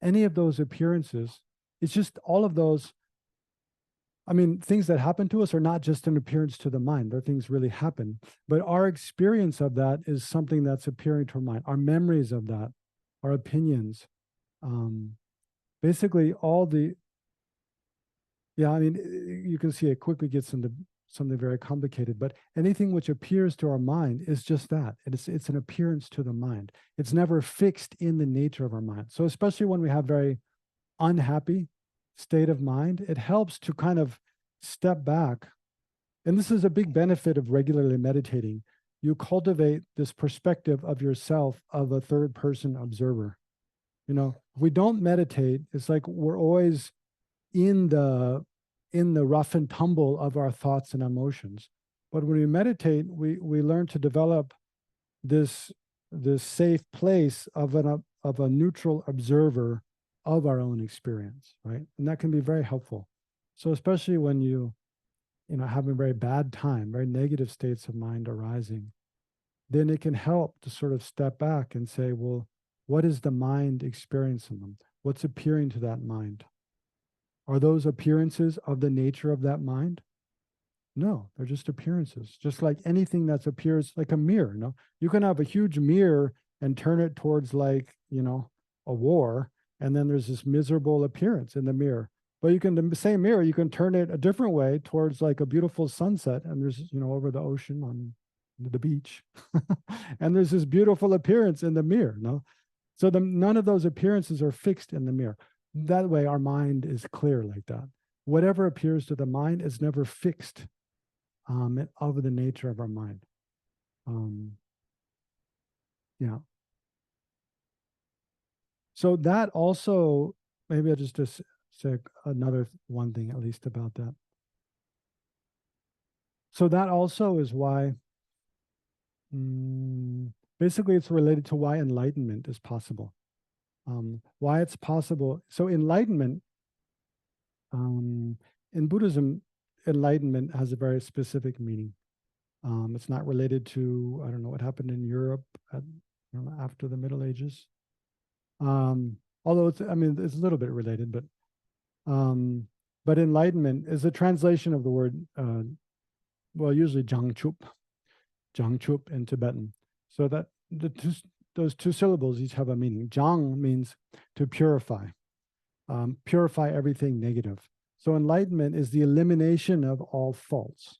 S1: Any of those appearances, it's just all of those. I mean, things that happen to us are not just an appearance to the mind. They're things really happen. But our experience of that is something that's appearing to our mind. Our memories of that, our opinions, basically I mean, you can see it quickly gets into something very complicated, but anything which appears to our mind is just that. It's an appearance to the mind. It's never fixed in the nature of our mind. So especially when we have very unhappy state of mind, it helps to kind of step back. And this is a big benefit of regularly meditating. You cultivate this perspective of yourself of a third person observer. If we don't meditate, it's like we're always in the rough and tumble of our thoughts and emotions. But when we meditate, we learn to develop this safe place of a neutral observer of our own experience, right? And that can be very helpful. So especially when you have a very bad time, very negative states of mind arising, then it can help to sort of step back and say, well, what is the mind experiencing them? What's appearing to that mind? Are those appearances of the nature of that mind? No, they're just appearances. Just like anything that appears like a mirror. You can have a huge mirror and turn it towards like, a war, and then there's this miserable appearance in the mirror. But you can, the same mirror, you can turn it a different way towards like a beautiful sunset, and there's, over the ocean on the beach, and there's this beautiful appearance in the mirror. No, so none of those appearances are fixed in the mirror. That way, our mind is clear like that. Whatever appears to the mind is never fixed of the nature of our mind. Um, yeah. So that also, maybe I'll just say another one thing at least about that. So that also is why, basically, it's related to why enlightenment is possible. Why it's possible. So enlightenment, in Buddhism, enlightenment has a very specific meaning. It's not related to, I don't know what happened in Europe after the Middle Ages. Although it's, I mean, it's a little bit related, um, but enlightenment is a translation of the word, well, usually Jangchup in Tibetan. So that those two syllables each have a meaning. Jang means to purify, purify everything negative. So enlightenment is the elimination of all faults,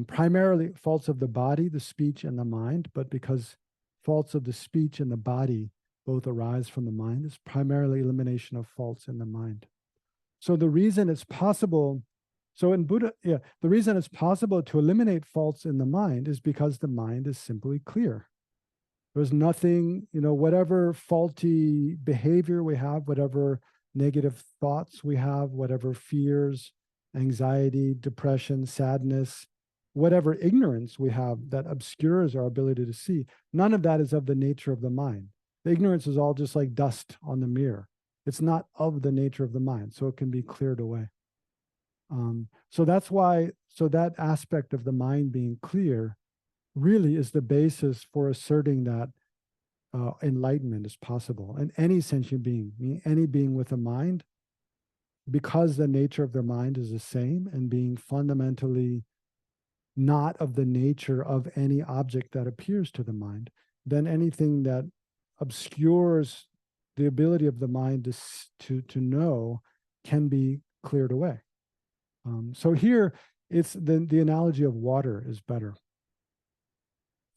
S1: primarily faults of the body, the speech, and the mind. But because faults of the speech and the body both arise from the mind, is primarily elimination of faults in the mind. So the reason it's possible, so in Buddha, the reason it's possible to eliminate faults in the mind is because the mind is simply clear. There's nothing, whatever faulty behavior we have, whatever negative thoughts we have, whatever fears, anxiety, depression, sadness, whatever ignorance we have that obscures our ability to see, none of that is of the nature of the mind. The ignorance is all just like dust on the mirror. It's not of the nature of the mind, so it can be cleared away. So that's why, so that aspect of the mind being clear really is the basis for asserting that enlightenment is possible. And any sentient being, any being with a mind, because the nature of their mind is the same and being fundamentally not of the nature of any object that appears to the mind, then anything that obscures the ability of the mind to know can be cleared away. So here, it's the analogy of water is better.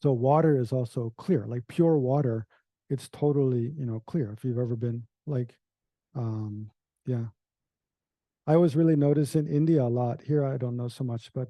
S1: So water is also clear, like pure water. It's totally, clear. If you've ever been like, yeah. I always really notice in India a lot. Here, I don't know so much, but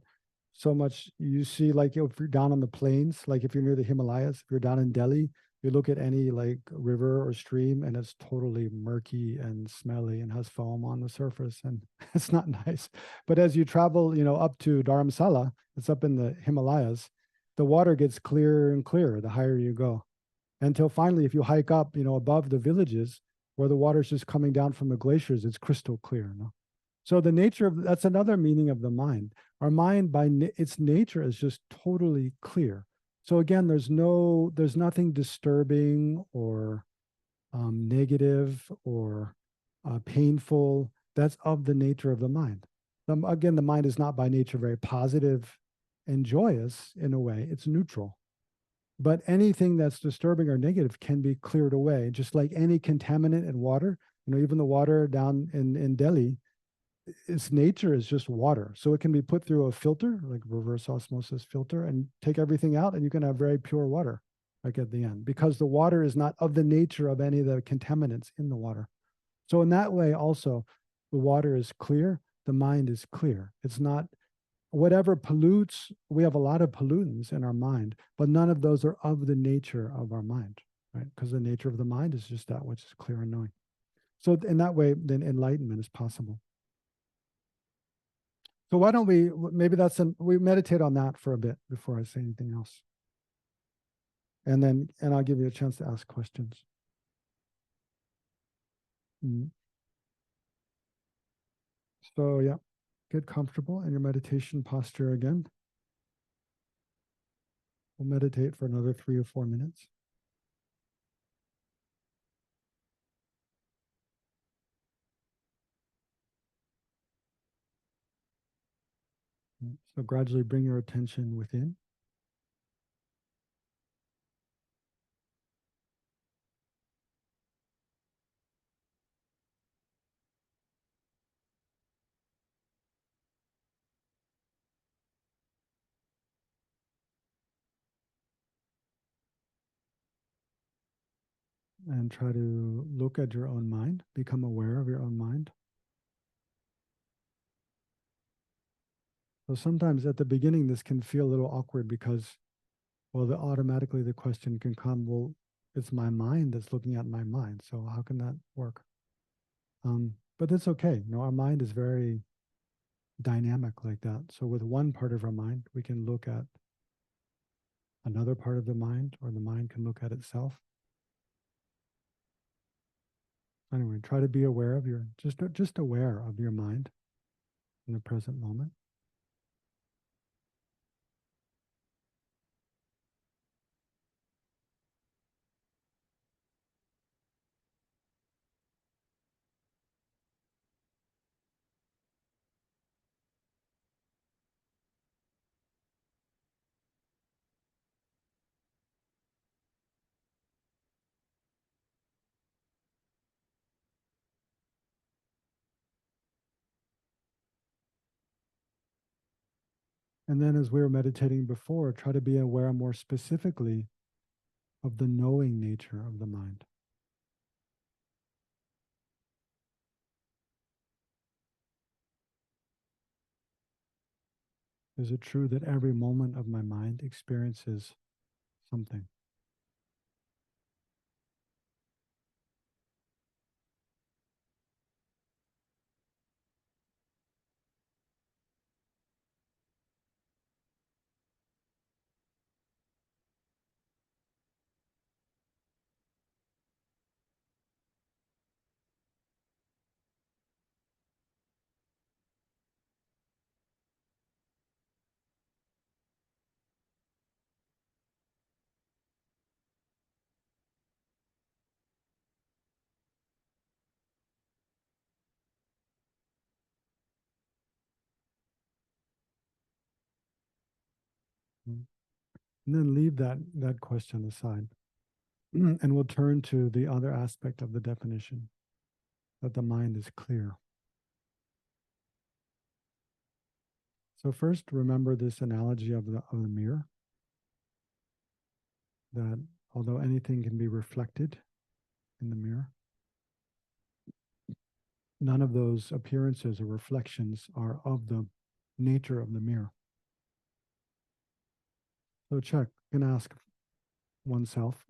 S1: so much you see, like if you're down on the plains, like if you're near the Himalayas, if you're down in Delhi, you look at any like river or stream and it's totally murky and smelly and has foam on the surface and it's not nice. But as you travel, up to Dharamsala, it's up in the Himalayas, the water gets clearer and clearer the higher you go. Until finally, if you hike up, above the villages where the water's just coming down from the glaciers, it's crystal clear. No? So the nature of, that's another meaning of the mind. Our mind by its nature is just totally clear. So again, there's nothing disturbing or negative or painful. That's of the nature of the mind. Again, the mind is not by nature very positive and joyous in a way. It's neutral. But anything that's disturbing or negative can be cleared away, just like any contaminant in water. Even the water down in Delhi, its nature is just water. So it can be put through a filter, like reverse osmosis filter, and take everything out, and you can have very pure water, like at the end, because the water is not of the nature of any of the contaminants in the water. So in that way, also, the water is clear, the mind is clear. It's not whatever pollutes, we have a lot of pollutants in our mind, but none of those are of the nature of our mind, right? Because the nature of the mind is just that which is clear and knowing. So in that way, then enlightenment is possible. So why don't we, maybe we meditate on that for a bit before I say anything else. And I'll give you a chance to ask questions. So yeah, get comfortable in your meditation posture again. We'll meditate for another 3 or 4 minutes. So gradually bring your attention within. and try to look at your own mind, become aware of your own mind. So sometimes at the beginning, this can feel a little awkward because, well, automatically the question can come, well, it's my mind that's looking at my mind. So how can that work? But that's okay. Our mind is very dynamic like that. So with one part of our mind, we can look at another part of the mind, or the mind can look at itself. Anyway, try to be aware of your just aware of your mind in the present moment. And then, as we were meditating before, try to be aware more specifically of the knowing nature of the mind. Is it true that every moment of my mind experiences something? Mm. And then leave that question aside. And we'll turn to the other aspect of the definition, that the mind is clear. So first, remember this analogy of the mirror, that although anything can be reflected in the mirror, none of those appearances or reflections are of the nature of the mirror. So check and ask oneself,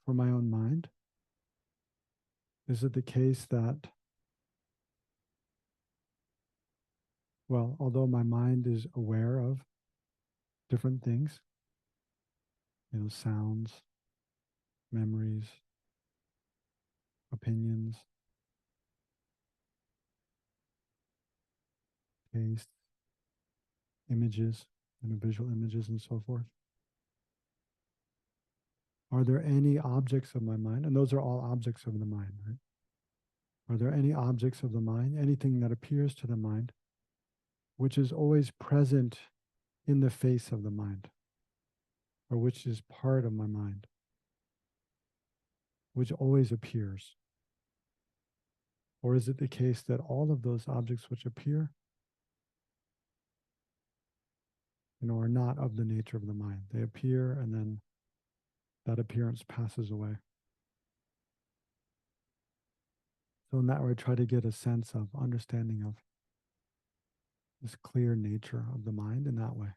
S1: for my own mind, is it the case that, well, although my mind is aware of different things, sounds, memories, opinions, tastes, images, visual images, and so forth, are there any objects of my mind? And those are all objects of the mind, right? Are there any objects of the mind, anything that appears to the mind, which is always present in the face of the mind, or which is part of my mind, which always appears? Or is it the case that all of those objects which appear, are not of the nature of the mind? They appear and then that appearance passes away. So in that way, try to get a sense of understanding of this clear nature of the mind in that way.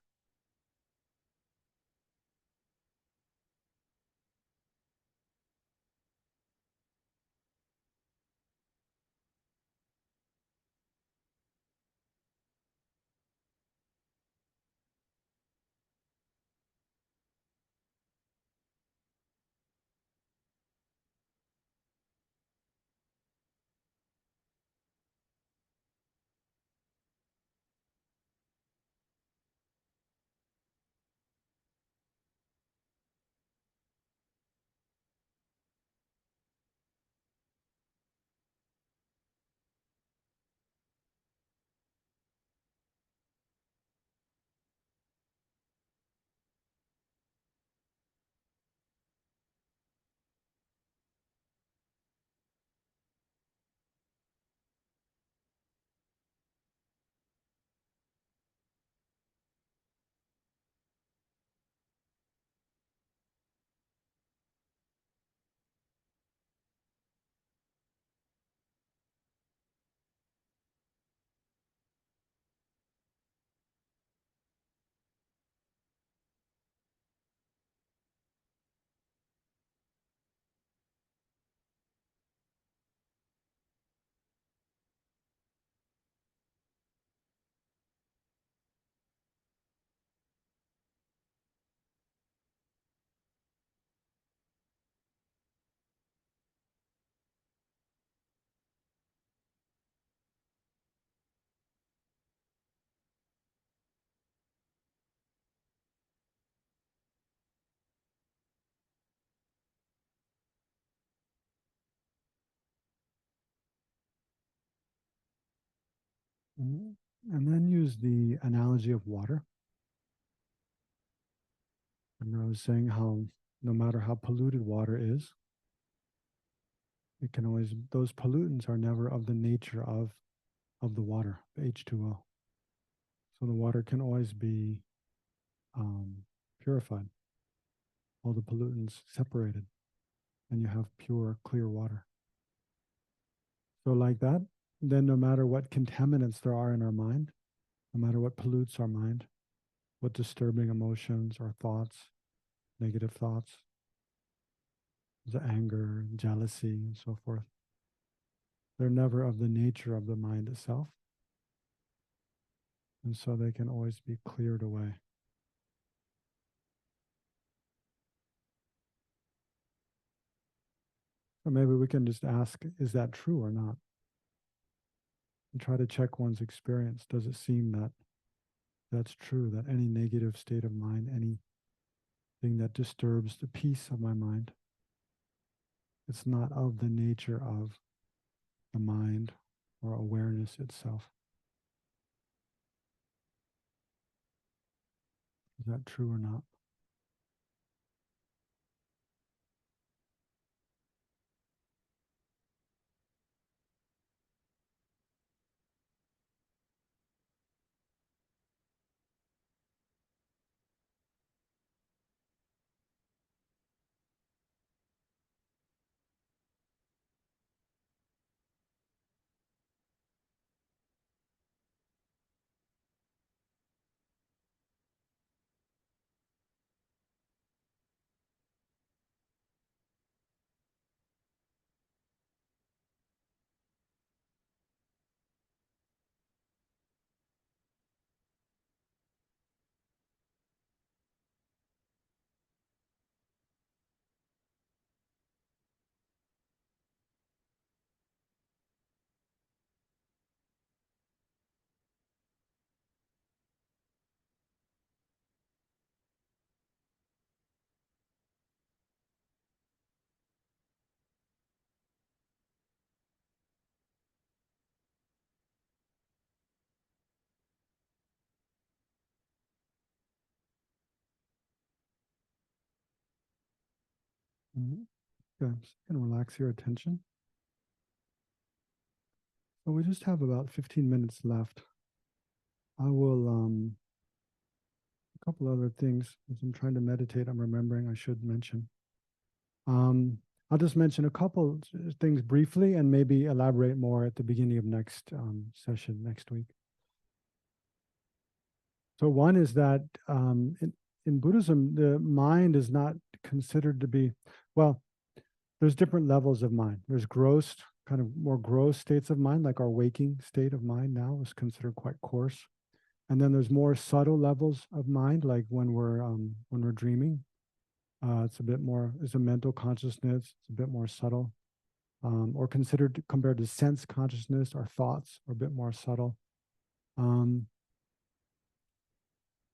S1: Mhm. And then use the analogy of water. And I was saying how no matter how polluted water is, it can always, those pollutants are never of the nature of the water, the H2O. So the water can always be purified, all the pollutants separated, and you have pure, clear water. So like that, then no matter what contaminants there are in our mind, no matter what pollutes our mind, what disturbing emotions or thoughts, negative thoughts, the anger, jealousy, and so forth, they're never of the nature of the mind itself. And so they can always be cleared away. So maybe we can just ask, is that true or not? And try to check one's experience. Does it seem that that's true, that any negative state of mind, anything that disturbs the peace of my mind, it's not of the nature of the mind or awareness itself? Is that true or not? Mhm. Okay, so you can relax your attention. So we just have about 15 minutes left. I will, a couple other things as I'm trying to meditate, I'm remembering I should mention. Um, I'll just mention a couple things briefly and maybe elaborate more at the beginning of next session next week. So one is that in Buddhism, the mind is not considered to be, well, there's different levels of mind. There's gross, kind of more gross states of mind, like our waking state of mind now is considered quite coarse. And then there's more subtle levels of mind, like when we're dreaming. It's a bit more, it's a mental consciousness. It's a bit more subtle, or considered compared to sense consciousness. Our thoughts are a bit more subtle. Um,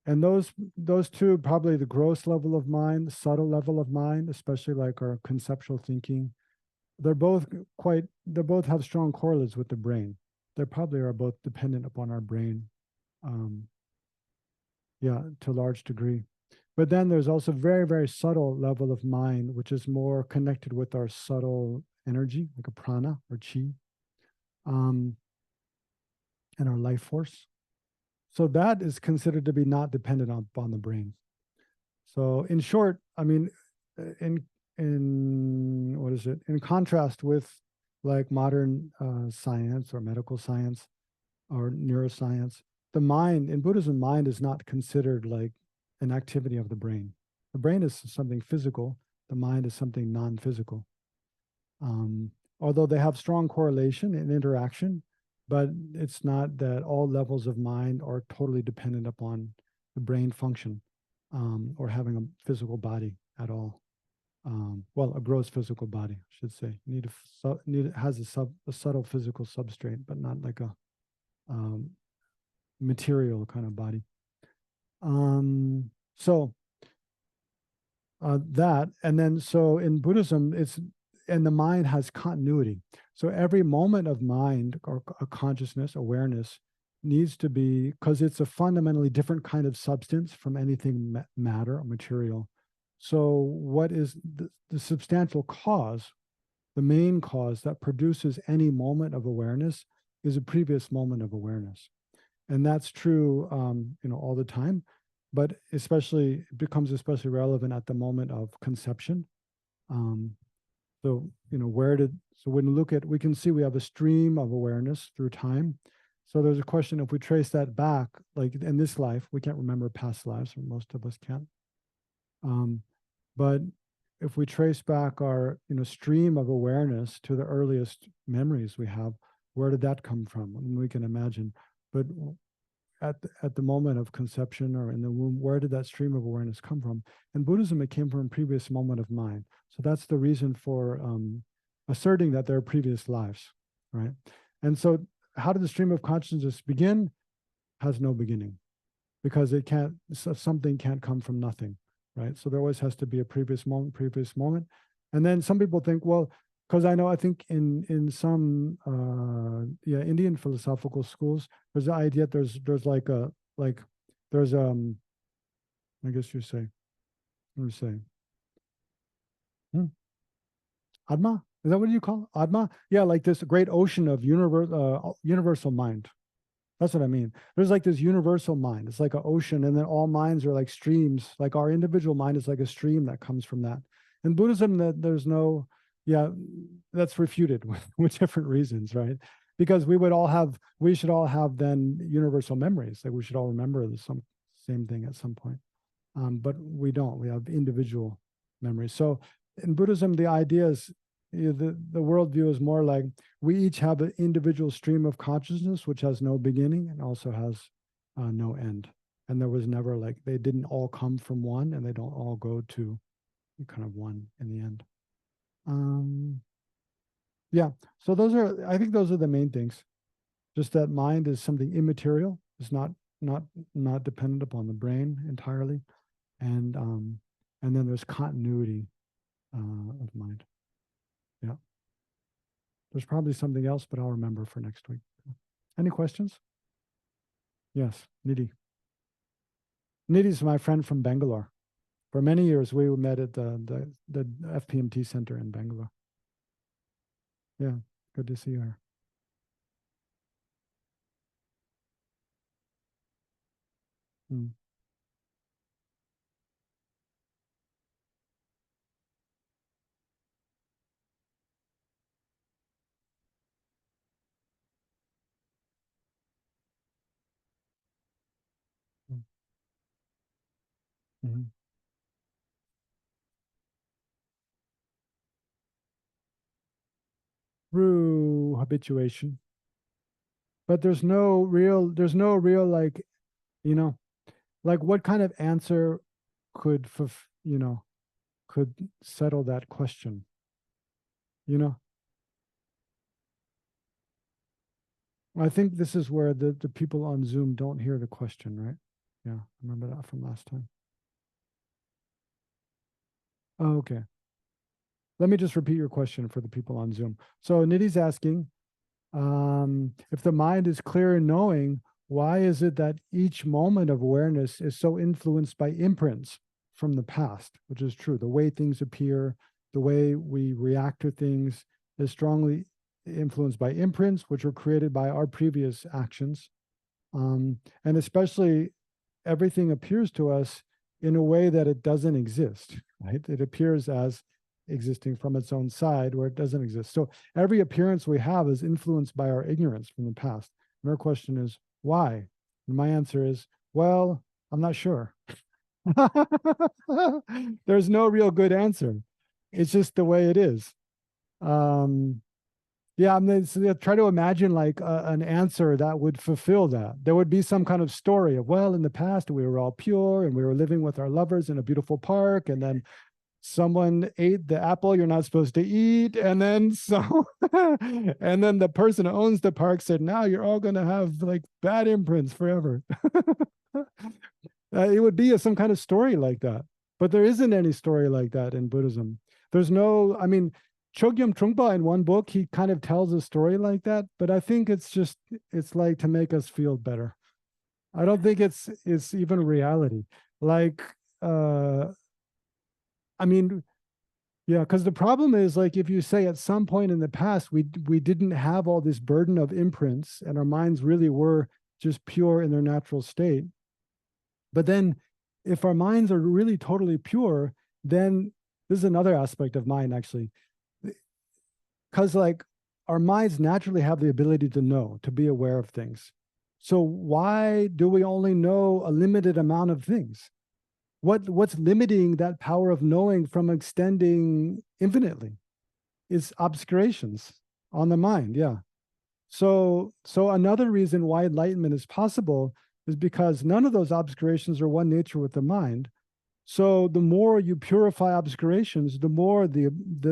S1: and those two, probably the gross level of mind, the subtle level of mind, especially like our conceptual thinking, they both have strong correlates with the brain. They probably are both dependent upon our brain, um, yeah, to a large degree. But then there's also very, very subtle level of mind, which is more connected with our subtle energy, like a prana or chi, um, and our life force. So that is considered to be not dependent upon the brain. So in short, I mean, in what is it? In contrast with like modern science or medical science or neuroscience, the mind in Buddhism, mind is not considered like an activity of the brain. The brain is something physical. The mind is something non-physical. Um, Although they have strong correlation and interaction, but it's not that all levels of mind are totally dependent upon the brain function, or having a physical body at all. Well, a gross physical body, I should say. Has a subtle physical substrate, but not like a um, material kind of body. So that, and then so in Buddhism, and the mind has continuity. So every moment of mind or a consciousness, awareness needs to be, because it's a fundamentally different kind of substance from anything matter or material. So what is the substantial cause, the main cause that produces any moment of awareness is a previous moment of awareness. And that's true, all the time, but especially it becomes especially relevant at the moment of conception. Um, so, so when we look at, we can see we have a stream of awareness through time. So there's a question, if we trace that back, like in this life, we can't remember past lives, or most of us can't. But if we trace back our, stream of awareness to the earliest memories we have, where did that come from? And we can imagine, but at the moment of conception or in the womb, where did that stream of awareness come from? In Buddhism, it came from a previous moment of mind. So that's the reason for asserting that there are previous lives, right? And so how did the stream of consciousness begin? Has no beginning, because it can't, something can't come from nothing, right? So there always has to be a previous moment. And then some people think, well, because I think in some Indian philosophical schools, there's the idea there's there's I guess you say, what do you say? Atma? Is that what you call it? Atma? Yeah, like this great ocean of universal mind. That's what I mean. There's like this universal mind. It's like an ocean, and then all minds are like streams. Like our individual mind is like a stream that comes from that. In Buddhism, that there's no, yeah, that's refuted with different reasons, right? Because we should all have then universal memories. Like we should all remember the same thing at some point. But we don't. We have individual memories. So in Buddhism, the idea is, the worldview is more like we each have an individual stream of consciousness, which has no beginning and also has no end. And there was never like, they didn't all come from one, and they don't all go to kind of one in the end. Yeah, so I think those are the main things. Just that mind is something immaterial. It's not dependent upon the brain entirely. And then there's continuity of mind. Yeah. There's probably something else, but I'll remember for next week. Any questions? Yes, Nidhi. Nidhi's my friend from Bangalore. For many years, we met at the FPMT center in Bangalore. Yeah, good to see her. Mm. Mm-hmm. Through habituation, but there's no real like, you know, like what kind of answer could, could settle that question, you know? I think this is where the people on Zoom don't hear the question, right? Yeah, I remember that from last time. Oh, okay. Let me just repeat your question for the people on Zoom. So Nidhi's asking, if the mind is clear in knowing, why is it that each moment of awareness is so influenced by imprints from the past, which is true. The way things appear, the way we react to things is strongly influenced by imprints, which were created by our previous actions. And especially everything appears to us in a way that it doesn't exist, right? It appears as existing from its own side where it doesn't exist. So every appearance we have is influenced by our ignorance from the past. And our question is, why? And my answer is, well, I'm not sure. There's no real good answer. It's just the way it is. Yeah, I'm mean, so try to imagine like an answer that would fulfill that. There would be some kind of story of, well, in the past we were all pure and we were living with our lovers in a beautiful park, and then someone ate the apple you're not supposed to eat, and then and then the person who owns the park said, now you're all going to have like bad imprints forever. It would be some kind of story like that, but there isn't any story like that in Buddhism. There's no, I mean, Chogyam Trungpa in one book, he kind of tells a story like that, but I think it's like to make us feel better. I don't think it's even reality. Like, uh, I mean, yeah, because the problem is like if you say at some point in the past we didn't have all this burden of imprints and our minds really were just pure in their natural state. But then if our minds are really totally pure, then this is another aspect of mind actually. Because like our minds naturally have the ability to know, to be aware of things. So why do we only know a limited amount of things? What's limiting that power of knowing from extending infinitely is obscurations on the mind. Yeah. So another reason why enlightenment is possible is because none of those obscurations are one nature with the mind. So the more you purify obscurations, the more the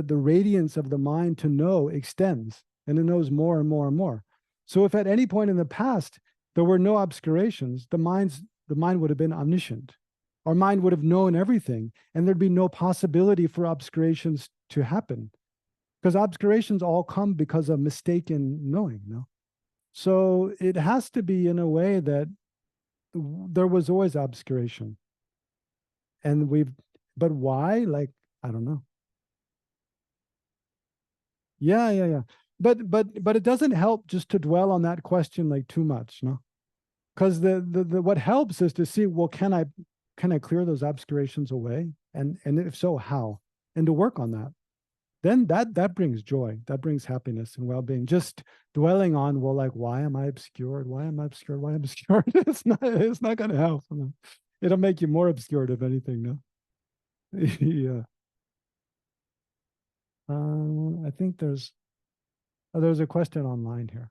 S1: radiance of the mind to know extends, and it knows more and more and more. So if at any point in the past there were no obscurations, the mind would have been omniscient. Our mind would have known everything, and there'd be no possibility for obscurations to happen. Because obscurations all come because of mistaken knowing, no? So it has to be in a way that there was always obscuration. And but why? Like, I don't know. Yeah, yeah, yeah. But it doesn't help just to dwell on that question like too much, no? Because the what helps is to see, well, can I clear those obscurations away? And if so, how? And to work on that. Then that brings joy, that brings happiness and well-being. Just dwelling on, well, like, why am I obscured? Why am I obscured? Why am I obscured? It's not gonna help. It'll make you more obscured, if anything, no? Yeah. I think there's a question online here.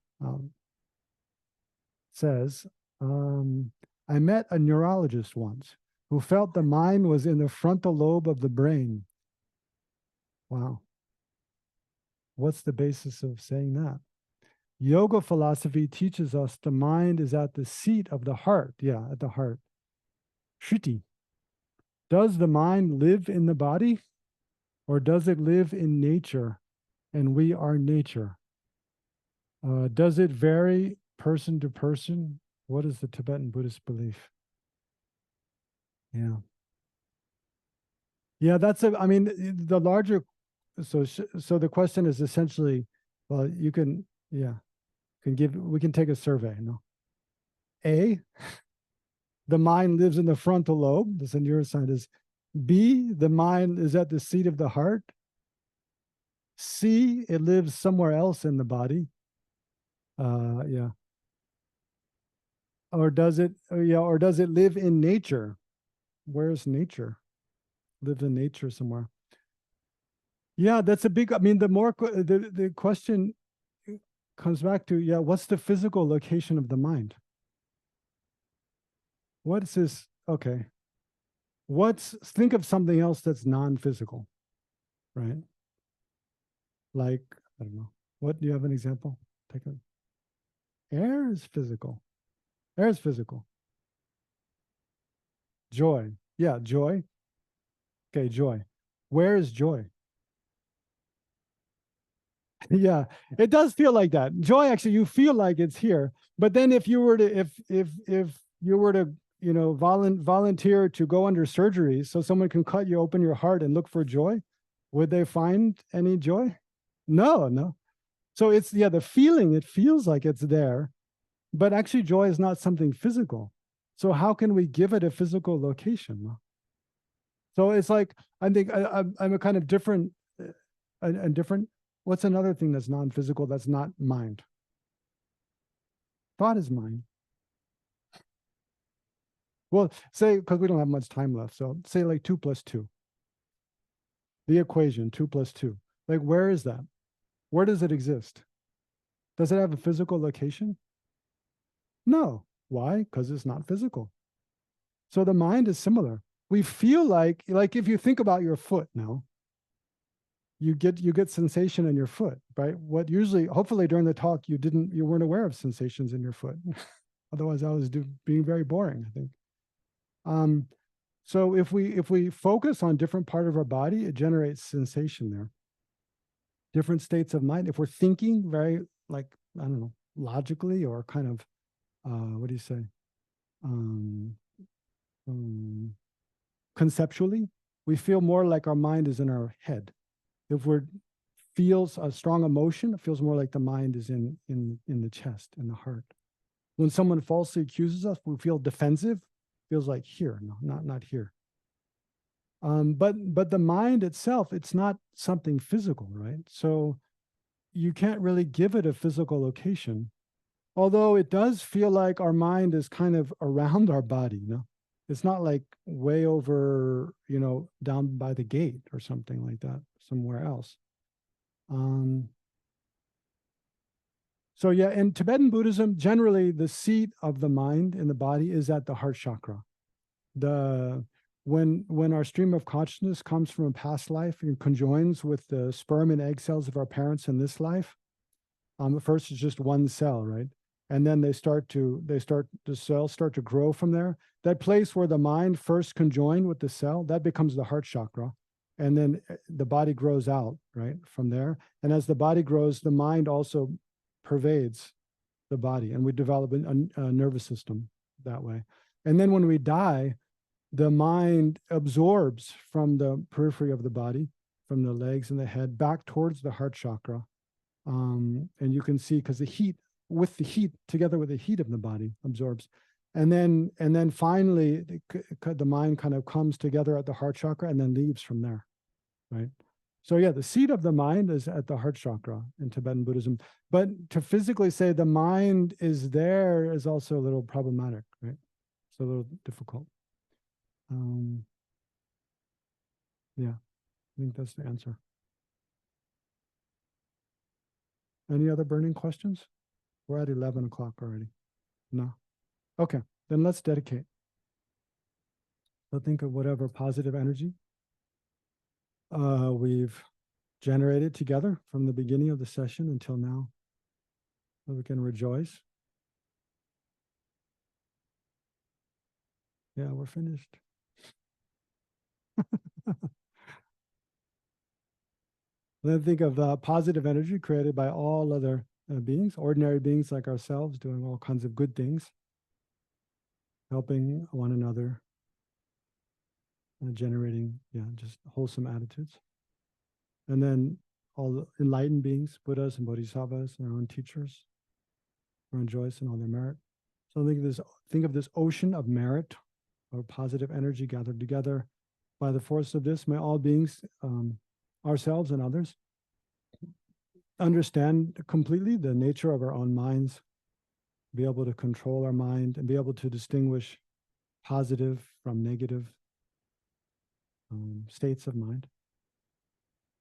S1: Says, I met a neurologist once who felt the mind was in the frontal lobe of the brain. Wow. What's the basis of saying that? Yoga philosophy teaches us the mind is at the seat of the heart. Yeah, at the heart. Shruti. Does the mind live in the body or does it live in nature? And we are nature. Does it vary person to person? What is the Tibetan Buddhist belief? Yeah. Yeah, I mean, the larger, so the question is essentially, well, you can, yeah, we can take a survey, no? A, the mind lives in the frontal lobe. This is a neuroscientist. B, the mind is at the seat of the heart. C, it lives somewhere else in the body. Yeah. Or does it live in nature? Where's nature? Lives in nature somewhere. Yeah, that's a big, I mean, the question comes back to, yeah, what's the physical location of the mind? What's this? Okay. Think of something else that's non-physical, right? Like, I don't know. What do you have an example? Take a Air is physical. Air is physical. Joy. Yeah, joy. Okay, joy. Where is joy? Yeah, it does feel like that. Joy, actually, you feel like it's here. But then if you were to, if you were to, volunteer to go under surgery so someone can cut you open your heart and look for joy, would they find any joy? No, no. So it's, yeah, the feeling, it feels like it's there, but actually joy is not something physical. So how can we give it a physical location? So it's like, I think I'm a kind of different, a different, what's another thing that's non-physical, that's not mind? Thought is mind. Well, say, because we don't have much time left. So say like 2 + 2, the equation 2 + 2. Like, where is that? Where does it exist? Does it have a physical location? No. Why? Because it's not physical. So the mind is similar. We feel like if you think about your foot now, you get sensation in your foot, right? What usually, hopefully during the talk, you weren't aware of sensations in your foot. Otherwise, I was being very boring, I think. Um, so if we focus on different part of our body, it generates sensation there. different states of mind. If we're thinking very, like, I don't know, logically or kind of, what do you say? Um, Conceptually, we feel more like our mind is in our head. If we're feels a strong emotion, it feels more like the mind is in the chest, in the heart. When someone falsely accuses us, we feel defensive. Feels like here, no, not here. But the mind itself, it's not something physical, right? So you can't really give it a physical location, although it does feel like our mind is kind of around our body, you know? It's not like way over, you know, down by the gate or something like that, somewhere else. Um, so yeah, in Tibetan Buddhism, generally the seat of the mind in the body is at the heart chakra. The when our stream of consciousness comes from a past life and conjoins with the sperm and egg cells of our parents in this life, at first it's just one cell, right? And then the cells start to grow from there. That place where the mind first conjoined with the cell, that becomes the heart chakra. And then the body grows out, right, from there. And as the body grows, the mind also pervades the body, and we develop a nervous system that way. And then when we die, the mind absorbs from the periphery of the body, from the legs and the head, back towards the heart chakra. And you can see, because the heat, together with the heat of the body, absorbs. And then finally, the mind kind of comes together at the heart chakra and then leaves from there, right? So yeah, the seat of the mind is at the heart chakra in Tibetan Buddhism. But to physically say the mind is there is also a little problematic, right? It's a little difficult. Yeah, I think that's the answer. Any other burning questions? We're at 11 o'clock already. No? Okay, then let's dedicate. So think of whatever positive energy we've generated together from the beginning of the session until now. So we can rejoice. Yeah, we're finished. Then think of positive energy created by all other beings, ordinary beings like ourselves, doing all kinds of good things, helping one another, generating, just wholesome attitudes. And then all the enlightened beings, Buddhas and Bodhisattvas, and our own teachers, rejoice in all their merit. So think of this ocean of merit or positive energy gathered together. By the force of this, may all beings, ourselves and others, understand completely the nature of our own minds, be able to control our mind, and be able to distinguish positive from negative states of mind,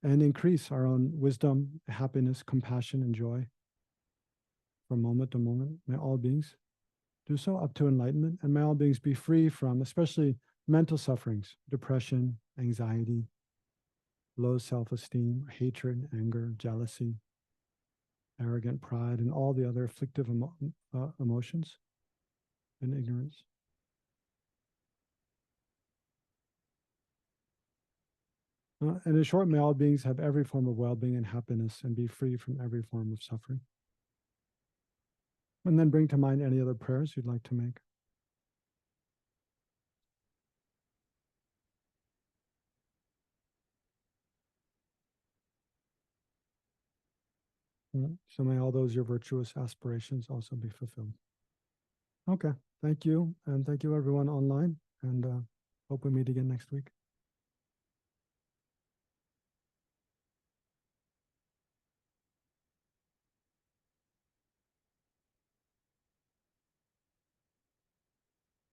S1: and increase our own wisdom, happiness, compassion, and joy from moment to moment. May all beings do so up to enlightenment, and may all beings be free from especially mental sufferings, depression, anxiety, low self-esteem, hatred, anger, jealousy, arrogant pride, and all the other afflictive emotions and ignorance. And in short, may all beings have every form of well-being and happiness and be free from every form of suffering. And then bring to mind any other prayers you'd like to make. So may all those your virtuous aspirations also be fulfilled. Okay, thank you. And thank you everyone online, and hope we meet again next week.